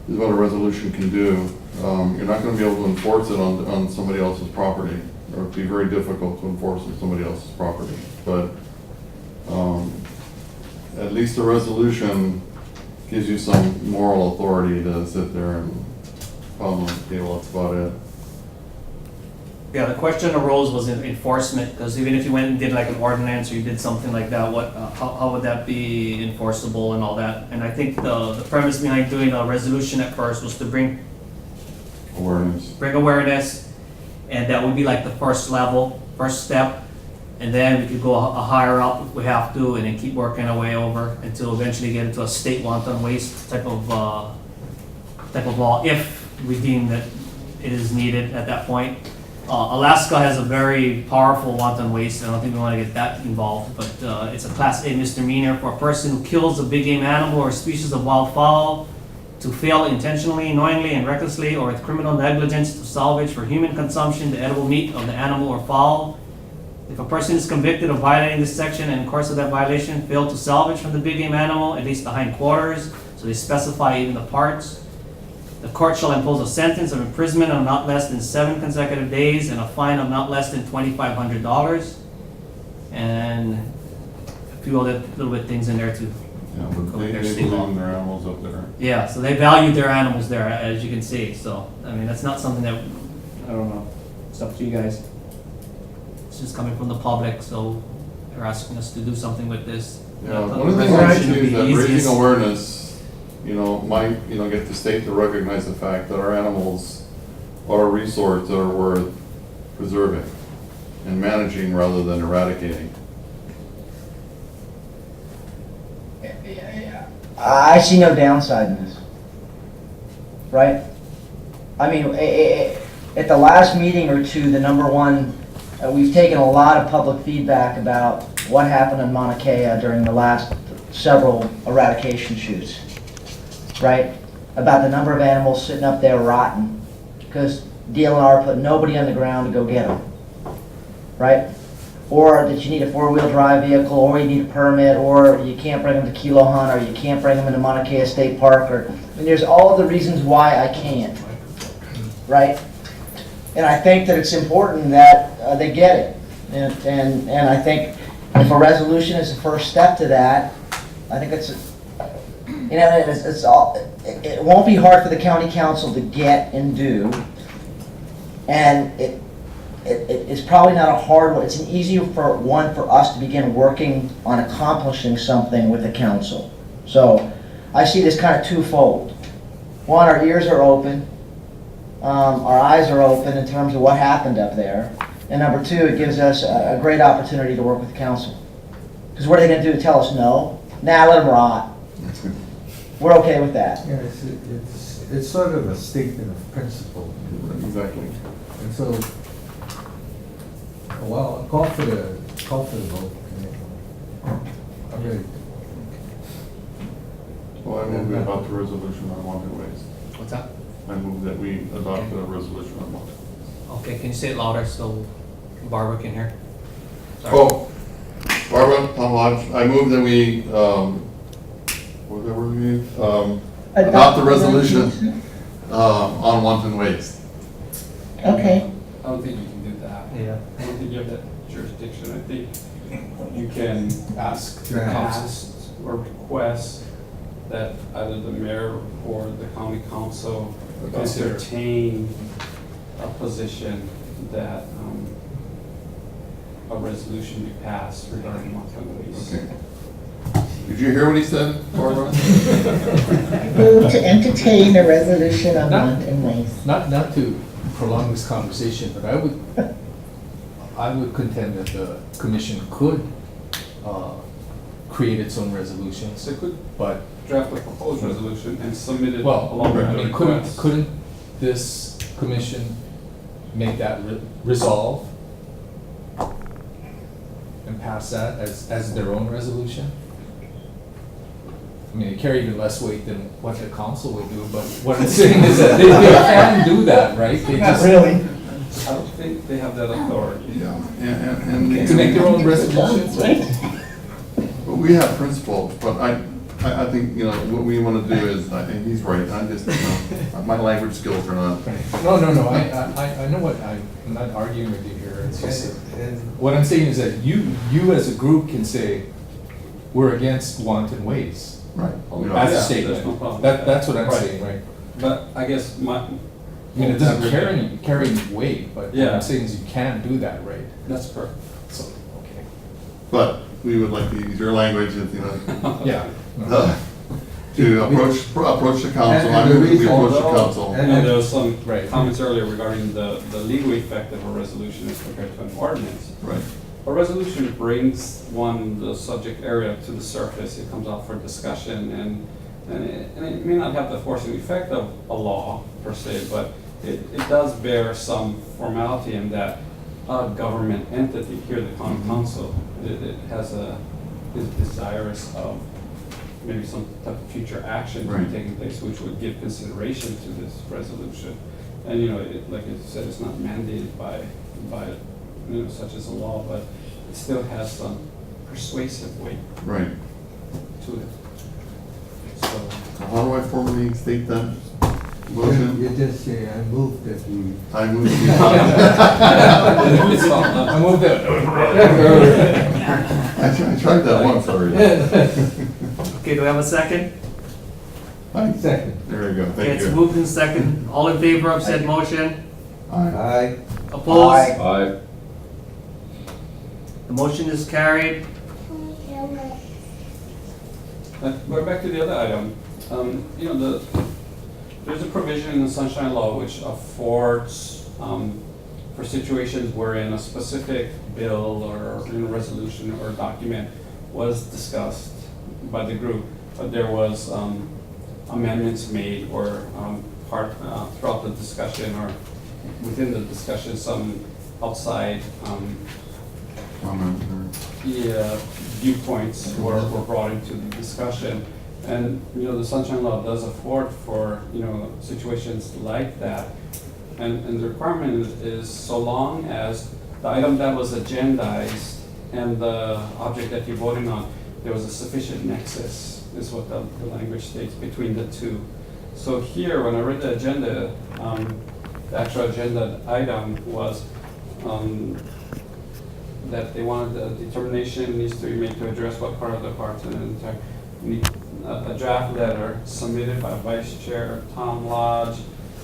This is what a resolution can do. You're not gonna be able to enforce it on somebody else's property, or it'd be very difficult to enforce on somebody else's property. But, at least a resolution gives you some moral authority to sit there and pound on the table, that's about it. Yeah, the question arose was in enforcement, because even if you went and did like an ordinance or you did something like that, how would that be enforceable and all that? And I think the premise behind doing a resolution at first was to bring awareness, and that would be like the first level, first step. And then we could go a higher up if we have to, and then keep working our way over until eventually get into a state wanton waste type of law, if we deem that it is needed at that point. Alaska has a very powerful wanton waste. I don't think we want to get that involved, but it's a Class A misdemeanor for a person who kills a big game animal or species of wild fowl to fail intentionally, knowingly, and recklessly, or with criminal negligence to salvage for human consumption the edible meat of the animal or fowl. If a person is convicted of violating this section and in the course of that violation failed to salvage from the big game animal at least the hindquarters, so they specify even the parts, the court shall impose a sentence of imprisonment of not less than 7 consecutive days and a fine of not less than $2,500. And a few other little bit things in there too. Yeah, but they belong their animals up there. Yeah, so they value their animals there, as you can see. So, I mean, that's not something that, I don't know, it's up to you guys. It's just coming from the public, so they're asking us to do something with this. Yeah, one of the things I see is that raising awareness, you know, might, you know, get the state to recognize the fact that our animals are a resource that are worth preserving and managing rather than eradicating. I see no downside in this. Right? I mean, at the last meeting or two, the number one, we've taken a lot of public feedback about what happened in Mauna Kea during the last several eradication shoots. Right? About the number of animals sitting up there rotten because DLNR put nobody on the ground to go get them. Right? Or that you need a 4-wheel drive vehicle, or you need a permit, or you can't bring them to Kilo Hunt, or you can't bring them into Mauna Kea State Park, or, I mean, there's all the reasons why I can't, right? And I think that it's important that they get it. And I think if a resolution is the first step to that, I think it's, you know, it's all, it won't be hard for the county council to get and do. And it's probably not a hard one. It's an easier one for us to begin working on accomplishing something with the council. So I see this kind of twofold. One, our ears are open, our eyes are open in terms of what happened up there. And number two, it gives us a great opportunity to work with the council. Because what are they going to do? Tell us no? Nah, let them rot. We're okay with that. Yeah, it's sort of a statement of principle. Exactly. And so, well, call for the vote. I'm ready. Well, I move we adopt the resolution on wanted waste. What's that? I move that we adopt the resolution on wanted waste. Okay, can you say it louder so Barbara can hear? Sorry. Oh, Barbara, Tom Lodge, I move that we, what was that word we used? Adopt the resolution on wanton waste. Okay. I don't think you can do that. Yeah. I don't think you have that jurisdiction. I think you can ask or request that either the mayor or the county council entertain a position that a resolution be passed regarding Montgomery Waste. Okay. Did you hear what he said, Barbara? Move to entertain a resolution on Mountain Waste. Not to prolong this conversation, but I would contend that the commission could create its own resolutions. They could But, draft a proposed resolution and submit it well, along with I the mean, request. couldn't this commission make that resolve and pass that as their own resolution? I mean, they carry even less weight than what the council would do, but what I'm saying is that they can do that, right? They Not just- really. I don't think they have that authority. Yeah, and. To make their own resolutions, right? But we have principles, but I think, you know, what we want to do is, I think he's right, I just, you know, my language skills are not. No, I know what, I'm not arguing with you here, it's just, And what I'm saying is that you as a group can say, we're against wanton waste. Right. As a Yeah, there's no statement. problem. That's what I'm Right. saying, right? But I guess my. I mean, it doesn't carry any weight, but what Yeah. I'm saying is you can do that, right? That's correct. So, okay. But we would like to use your language, you know, Yeah. to approach the council, I And the move that we reason- approach the council. And there was some Right. comments earlier regarding the legal effect of a resolution as compared to an ordinance. Right, A resolution brings the subject area to the surface, it comes out for discussion, and it may not have the forcing effect of a law per se, but it does bear some formality in that a government entity, here the county council, it is desirous of maybe some type of future action to Right. be taking place, which would give consideration to this resolution. And, you know, like I said, it's not mandated by, you know, such as a law, but it still has some persuasive weight right. to it. So, So how do I formally state that you motion? just say, I move that we. I move to. I moved that. I tried that once already. Okay, do we have a second? Aye. Second. There you go, Okay, thank it's you. moved in second. All in favor of said motion? Aye. Aye. Opposed? Aye. The motion is carried. going back to the other item, you know, there's a provision in the Sunshine Law which affords, for situations wherein a specific bill or, you know, resolution or document was discussed by the group, but there was, amendments made or, throughout the discussion or within the discussion, some outside, Comment viewpoints were brought into the discussion. And, you know, the Sunshine Law does afford for, you know, situations like that. And the requirement is so long as the item that was agendized and the object that you're voting on, there was a sufficient nexus, is what the language states, between the two. So here, when I read the agenda, the actual agenda item was, that they wanted the determination needs to be made to address what part of the parts and a draft letter submitted by Vice Chair Tom Lodge.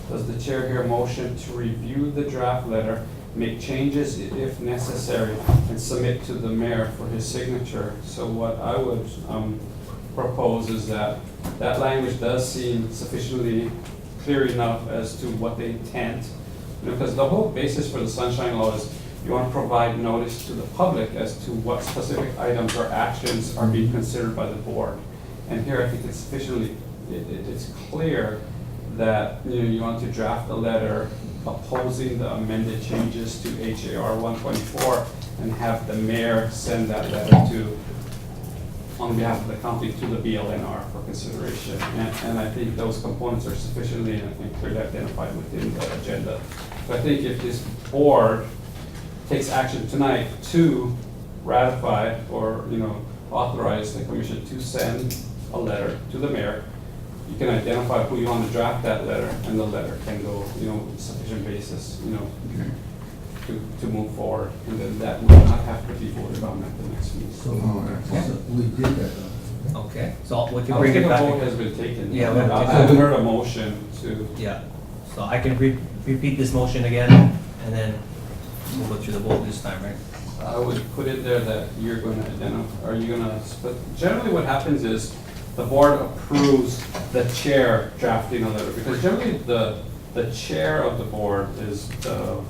Does the chair hear a motion to review the draft letter, make changes if necessary, and submit to the mayor for his signature? So what I would propose is that language does seem sufficiently clear enough as to what they intend. You know, because the whole basis for the Sunshine Law is you want to provide notice to the public as to what specific items or actions are being considered by the board. And here I think it's sufficiently, it's clear that, you know, you want to draft a letter opposing the amended changes to HAR 124 and have the mayor send that letter to, on behalf of the county, to the BLNR for consideration. And I think those components are sufficiently and clearly identified within the agenda. So I think if this board takes action tonight to ratify or, you know, authorize the commission to send a letter to the mayor, you can identify who you want to draft that letter, and the letter can go, you know, sufficient basis, you know, to move forward, and then that will not have to be voted on at the next meeting. So, so we did that. Okay, so we I can don't bring think it a back. vote has been taken. Yeah, I haven't heard a motion to. Yeah, so I can repeat this motion again, and then we'll go through the vote this time, right? I would put it there that you're gonna identify, are you gonna, but generally what happens is the board approves the chair drafting a letter, because generally the chair of the board is the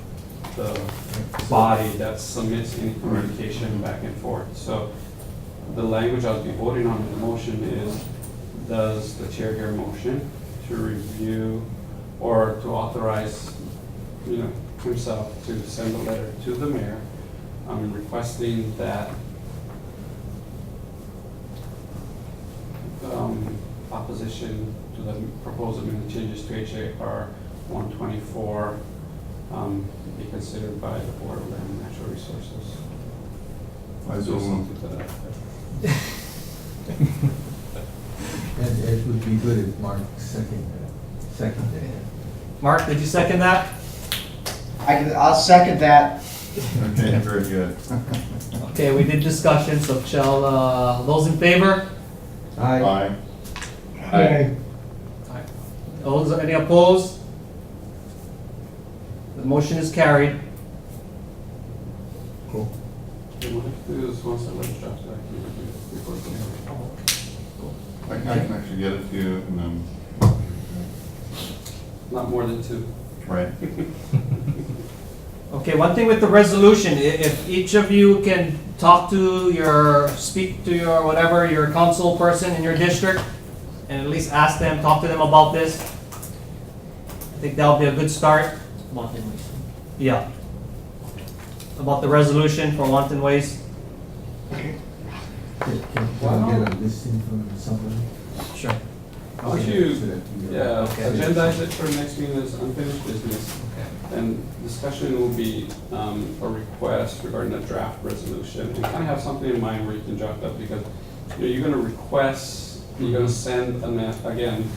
body that submits any communication back and forth. So the language I'll be voting on in the motion is, does the chair hear a motion to review or to authorize, himself to send a letter to the mayor requesting that opposition to the proposed amendment changes to HAR 124 be considered by the Board of Land and Natural Resources. I so moved. Something to that effect. And it would be good if Mark seconded it. Mark, did you second that? I'll second that. Okay, very good. Okay, we did discussion, so shall, those in favor? Aye. Aye. Those, any opposed? The motion is carried. Cool. Okay, what I can do is once the letter's drafted, I can review it before it goes out. I can actually get it to you and then, Not more than 2. right. Okay, one thing with the resolution, if each of you can speak to your whatever, your council person in your district, and at least ask them, talk to them about this, I think that'll be a good start. Wanton waste. Yeah. About the resolution for wanton waste. Can I get a listing from somebody? Sure. I'll you, yeah, Okay. agendize it for next meeting as unfinished business. And discussion will be a request regarding a draft resolution. And kind of have something in mind where you can draft up, because you're going to request, you're going to send,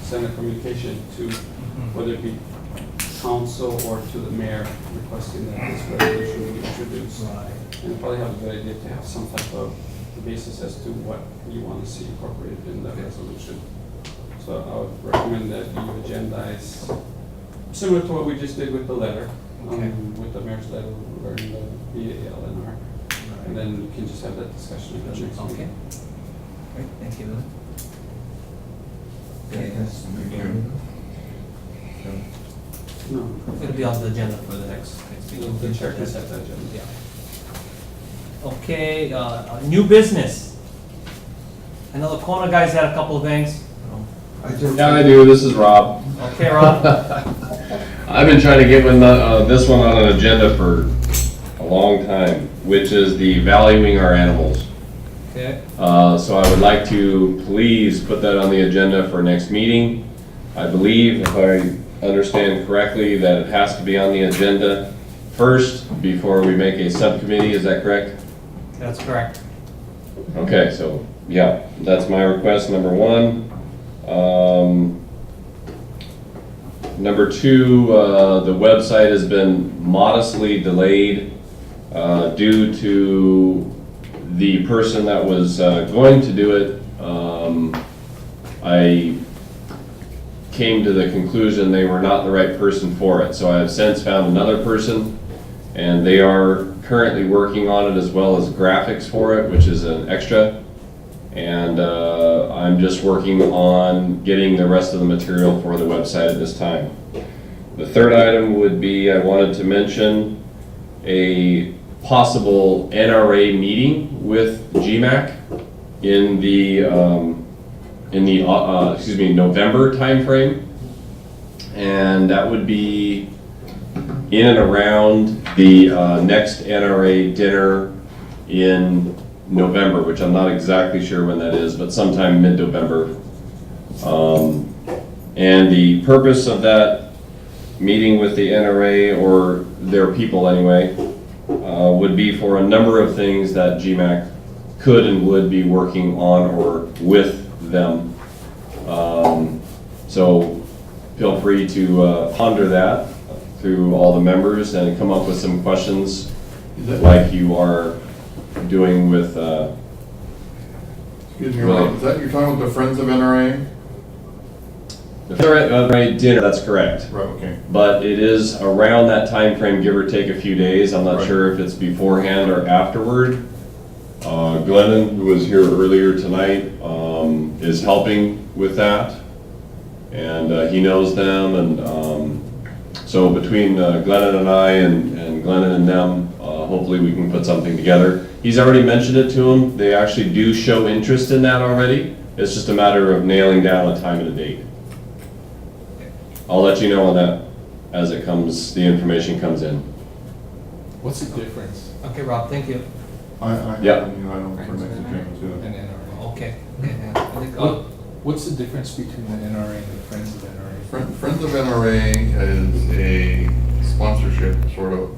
send a communication to whether it be council or to the mayor requesting that this resolution be introduced. And probably have a good idea to have some type of basis as to what you want to see incorporated in the resolution. So I would recommend that you agendize, similar to what we just did with the letter, with the mayor's letter regarding the BALNR. And then you can just have that discussion at the next Okay. meeting. Great, thank you. Okay. Yes. No, It'll be on the agenda for the next meeting. the chair can set that agenda. Yeah. Okay, new business. I know the Kona guys had a couple of things. Yeah, I do. This is Rob. Okay, Rob? I've been trying to get this one on an agenda for a long time, which is the valuing our animals. Okay. So I would like to please put that on the agenda for next meeting. I believe, if I understand correctly, that it has to be on the agenda first before we make a subcommittee. Is that correct? That's correct. Okay, so yeah, that's my request, number one. Number two, the website has been modestly delayed due to the person that was going to do it. I came to the conclusion they were not the right person for it, so I have since found another person, and they are currently working on it as well as graphics for it, which is an extra. And I'm just working on getting the rest of the material for the website at this time. The third item would be, I wanted to mention a possible NRA meeting with GMAC in the November timeframe, and that would be in and around the next NRA dinner in November, which I'm not exactly sure when that is, but sometime mid-November. And the purpose of that meeting with the NRA, or their people anyway, would be for a number of things that GMAC could and would be working on or with them. So feel free to ponder that through all the members and come up with some questions like you are doing with Excuse me, Rob, is that you're talking about the Friends of NRA? Right, dinner, that's correct. Right, okay. But it is around that time frame, give or take a few days. I'm not Right. sure if it's beforehand or afterward. Glennon, who was here earlier tonight, is helping with that. And he knows them, and so between Glennon and I and Glennon and them, hopefully we can put something together. He's already mentioned it to them. They actually do show interest in that already. It's just a matter of nailing down a time and a date. I'll let you know on that as it comes, the information comes in. What's the difference? Okay, Rob, thank you. I Yeah. you know, I don't for next agenda too. And NRA. Okay, okay, yeah. I think, What's the difference between the NRA and the Friends of NRA? Friends of NRA is a sponsorship, sort of.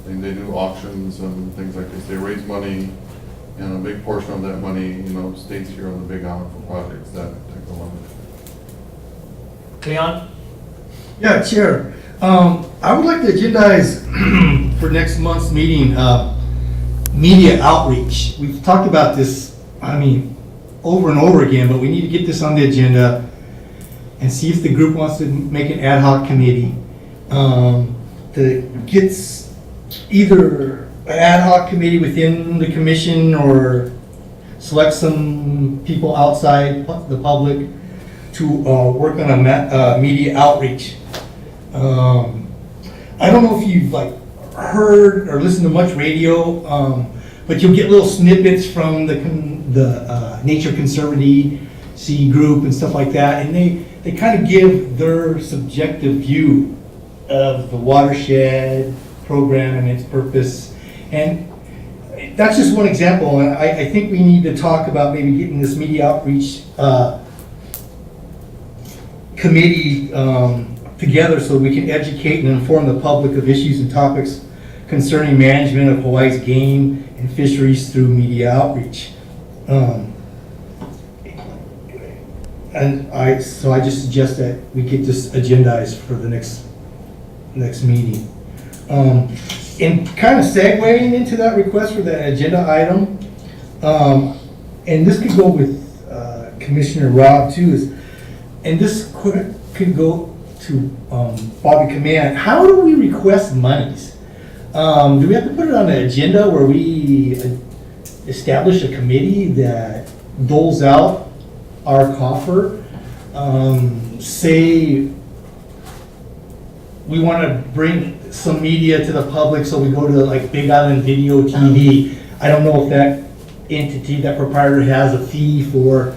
They do auctions and things like this. They raise money, and a big portion of that money, you know, stays here on the Big Island for projects that go on. Leon? Yeah, Chair. I would like to agendize for next month's meeting, media outreach. We've talked about this, over and over again, but we need to get this on the agenda and see if the group wants to make an ad hoc committee that gets either an ad hoc committee within the commission or select some people outside the public to work on a media outreach. I don't know if you've heard or listened to much radio, but you'll get little snippets from the Nature Conservancy group and stuff like that, and they kind of give their subjective view of the watershed program and its purpose. And that's just one example, and I think we need to talk about maybe getting this media outreach committee together so we can educate and inform the public of issues and topics concerning management of Hawaii's game and fisheries through media outreach. So I just suggest that we get this agendized for the next meeting. And kind of segueing into that request for that agenda item, and this could go with Commissioner Rob too, and this could go to Bobby Command. How do we request monies? Do we have to put it on the agenda where we establish a committee that doles out our coffer? Say we want to bring some media to the public, so we go to Big Island Video TV. I don't know if that entity, that proprietor has a fee for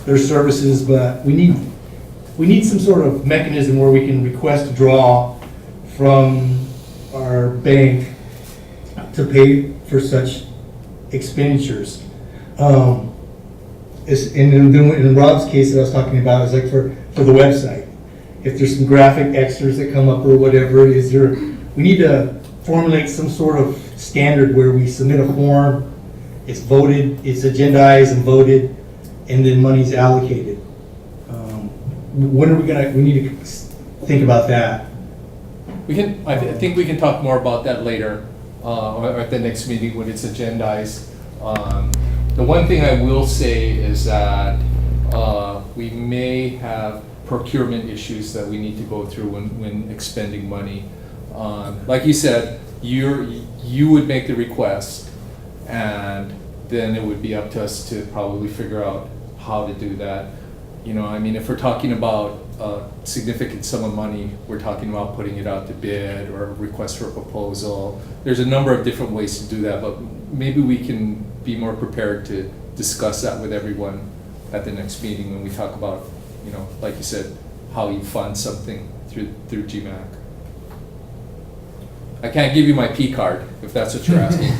their services, but we need some sort of mechanism where we can request a draw from our bank to pay for such expenditures. In Rob's case that I was talking about, is for the website. If there's some graphic extras that come up or whatever, we need to formulate some sort of standard where we submit a form, it's voted, it's agendized and voted, and then money's allocated. When are we need to think about that. I think we can talk more about that later, or at the next meeting when it's agendized. The one thing I will say is that we may have procurement issues that we need to go through when expending money. Like you said, you would make the request, and then it would be up to us to probably figure out how to do that. If we're talking about a significant sum of money, we're talking about putting it out to bid or request for a proposal. There's a number of different ways to do that, but maybe we can be more prepared to discuss that with everyone at the next meeting when we talk about, like you said, how you fund something through GMAC. I can't give you my P card if that's what you're asking.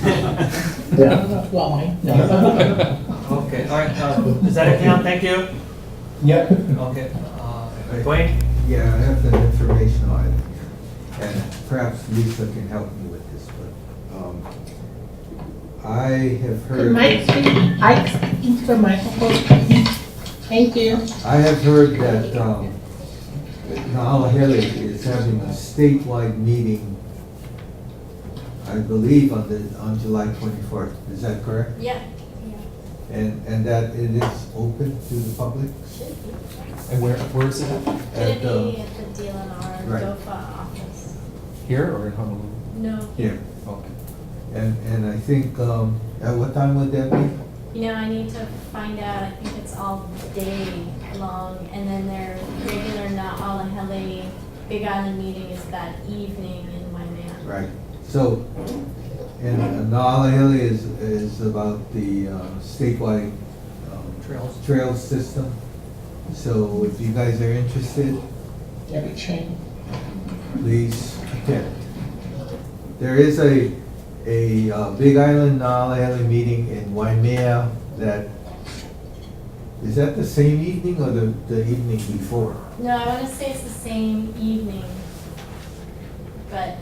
Okay, all right, is that it, Leon? Thank you. Yep. Okay, Dwayne? Yeah, I have the information on it, and perhaps Lisa can help me with this, but I have heard. Mike, speak into the microphone. Thank you. I have heard that Nahalahele is having a statewide meeting, I believe on July 24th. Is that correct? Yeah. and that it is open to the public. And where is it at? Could it At, be at the DLNR right. DOFA office? Here or in Honolulu? No. Here. Okay. And I think, at what time would that be? You know, I need to find out, I think it's all day long, and then their regular Na'alahele Big Island meeting is that evening in Waimea. Right. So, and Na'alahele is about the statewide trails system. So if you guys are interested, Every chain. please attend. There is a Big Island Na'alahele meeting in Waimea that, is that the same evening or the evening before? No, I wanna say it's the same evening, but,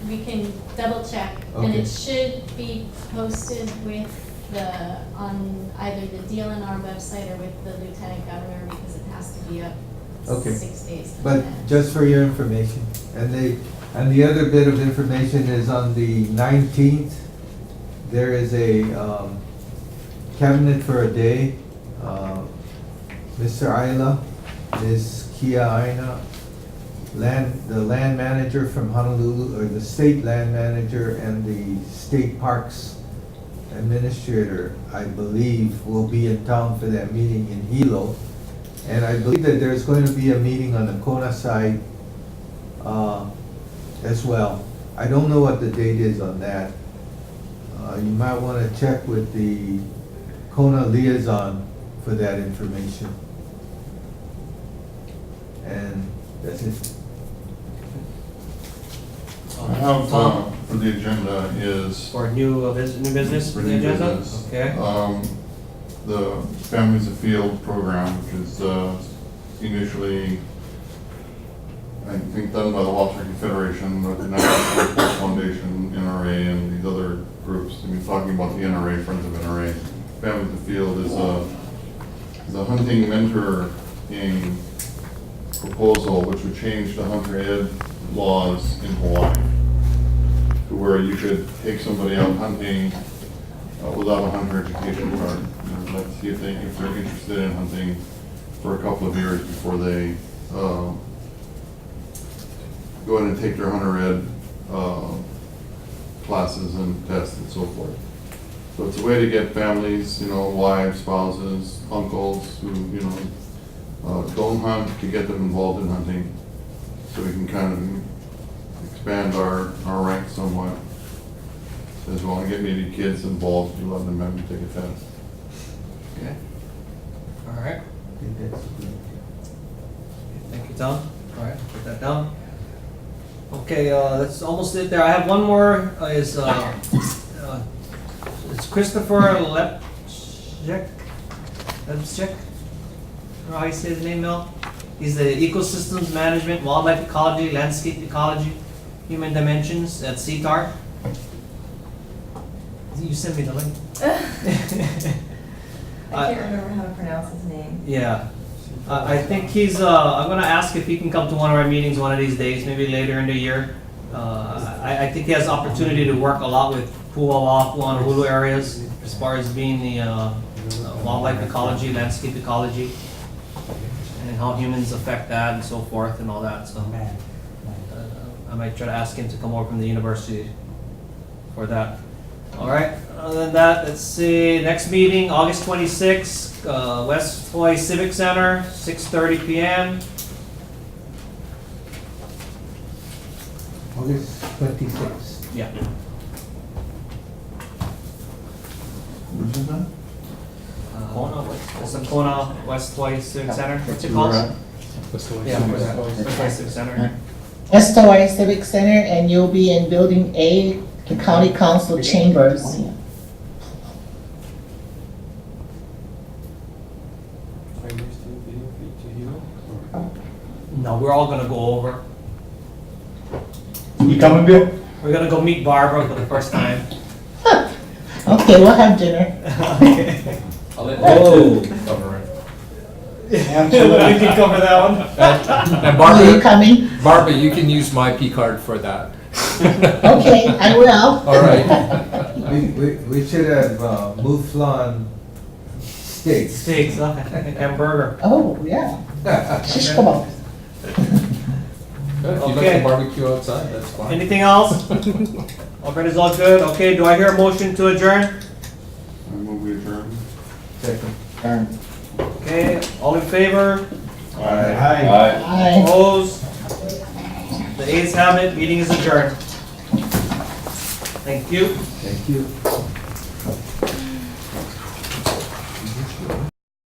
we can double check. And Okay. it should be posted with on either the DLNR website or with the Lieutenant Governor, because it has to be up Okay. 6 days. in But advance. just for your information, and the other bit of information is on the 19th, there is a cabinet for a day. Mr. Ayla, Ms. Kia Aina, the land manager from Honolulu, or the state land manager, and the state parks administrator, I believe, will be in town for that meeting in Hilo. And I believe that there's going to be a meeting on the Kona side as well. I don't know what the date is on that. You might want to check with the Kona liaison for that information. And that's it. I have, for the agenda is. For new business for the new agenda? business, Okay. The Families Afield program, which is initially, I think, done by the Wild Turkey Federation, with the National Sports Foundation, NRA, and these other groups. I mean, talking about the NRA, Friends of NRA. Families Afield is a hunting mentoring proposal, which would change the hunter ed laws in Hawaii, to where you could take somebody out hunting without a hunter education card. Let's see if they're interested in hunting for a couple of years before they go in and take their hunter ed classes and tests and so forth. So it's a way to get families, wives, spouses, uncles who, don't hunt, to get them involved in hunting, so we can kind of expand our ranks somewhat as well, and get maybe kids involved, to let them maybe take a test. Okay. All right. I think that's good. Thank you, Tom. All right, put that down. Okay, that's almost it there. I have one more, it's Christopher Lepchik. I don't know how you say his name, Mel. He's the Ecosystems Management, Wildlife Ecology, Landscape Ecology, Human Dimensions at CTAR. You sent me the link. I can't remember how to pronounce his name. Yeah. I think he's, I'm gonna ask if he can come to one of our meetings one of these days, maybe later in the year. I think he has opportunity to work a lot with Pu'uawapu and Hulu areas as far as being the wildlife ecology, landscape ecology, and how humans affect that and so forth and all that, so. I might try to ask him to come over from the university for that. All right, other than that, let's see, next meeting, August 26th, West Hawaii Civic Center, 6:30 p.m. August 26th. Yeah. Which is that? It's the Kona West Hawaii Civic Center, what's it called? Yeah, West Hawaii Civic Center. West Hawaii Civic Center, and you'll be in Building A, the County Council Chambers. Are you still being free to heal? No, we're all gonna go over. You coming, Bill? We're gonna go meet Barbara for the first time. Okay, we'll have dinner. I'll let Oh. Ted cover it. We can cover that one. And Are you Barbara, coming? Barbara, you can use my P card for that. Okay, I will. All right. We should have Muflon Steaks. Steaks, hamburger. Oh, yeah. Shish kebab. If you like Okay. to barbecue outside, that's fine. Anything else? Everybody's all good? Okay, do I hear a motion to adjourn? I move we adjourn. Second. Okay, all in favor? Aye. Opposed? The ayes have it, meeting is adjourned. Thank you. Thank you.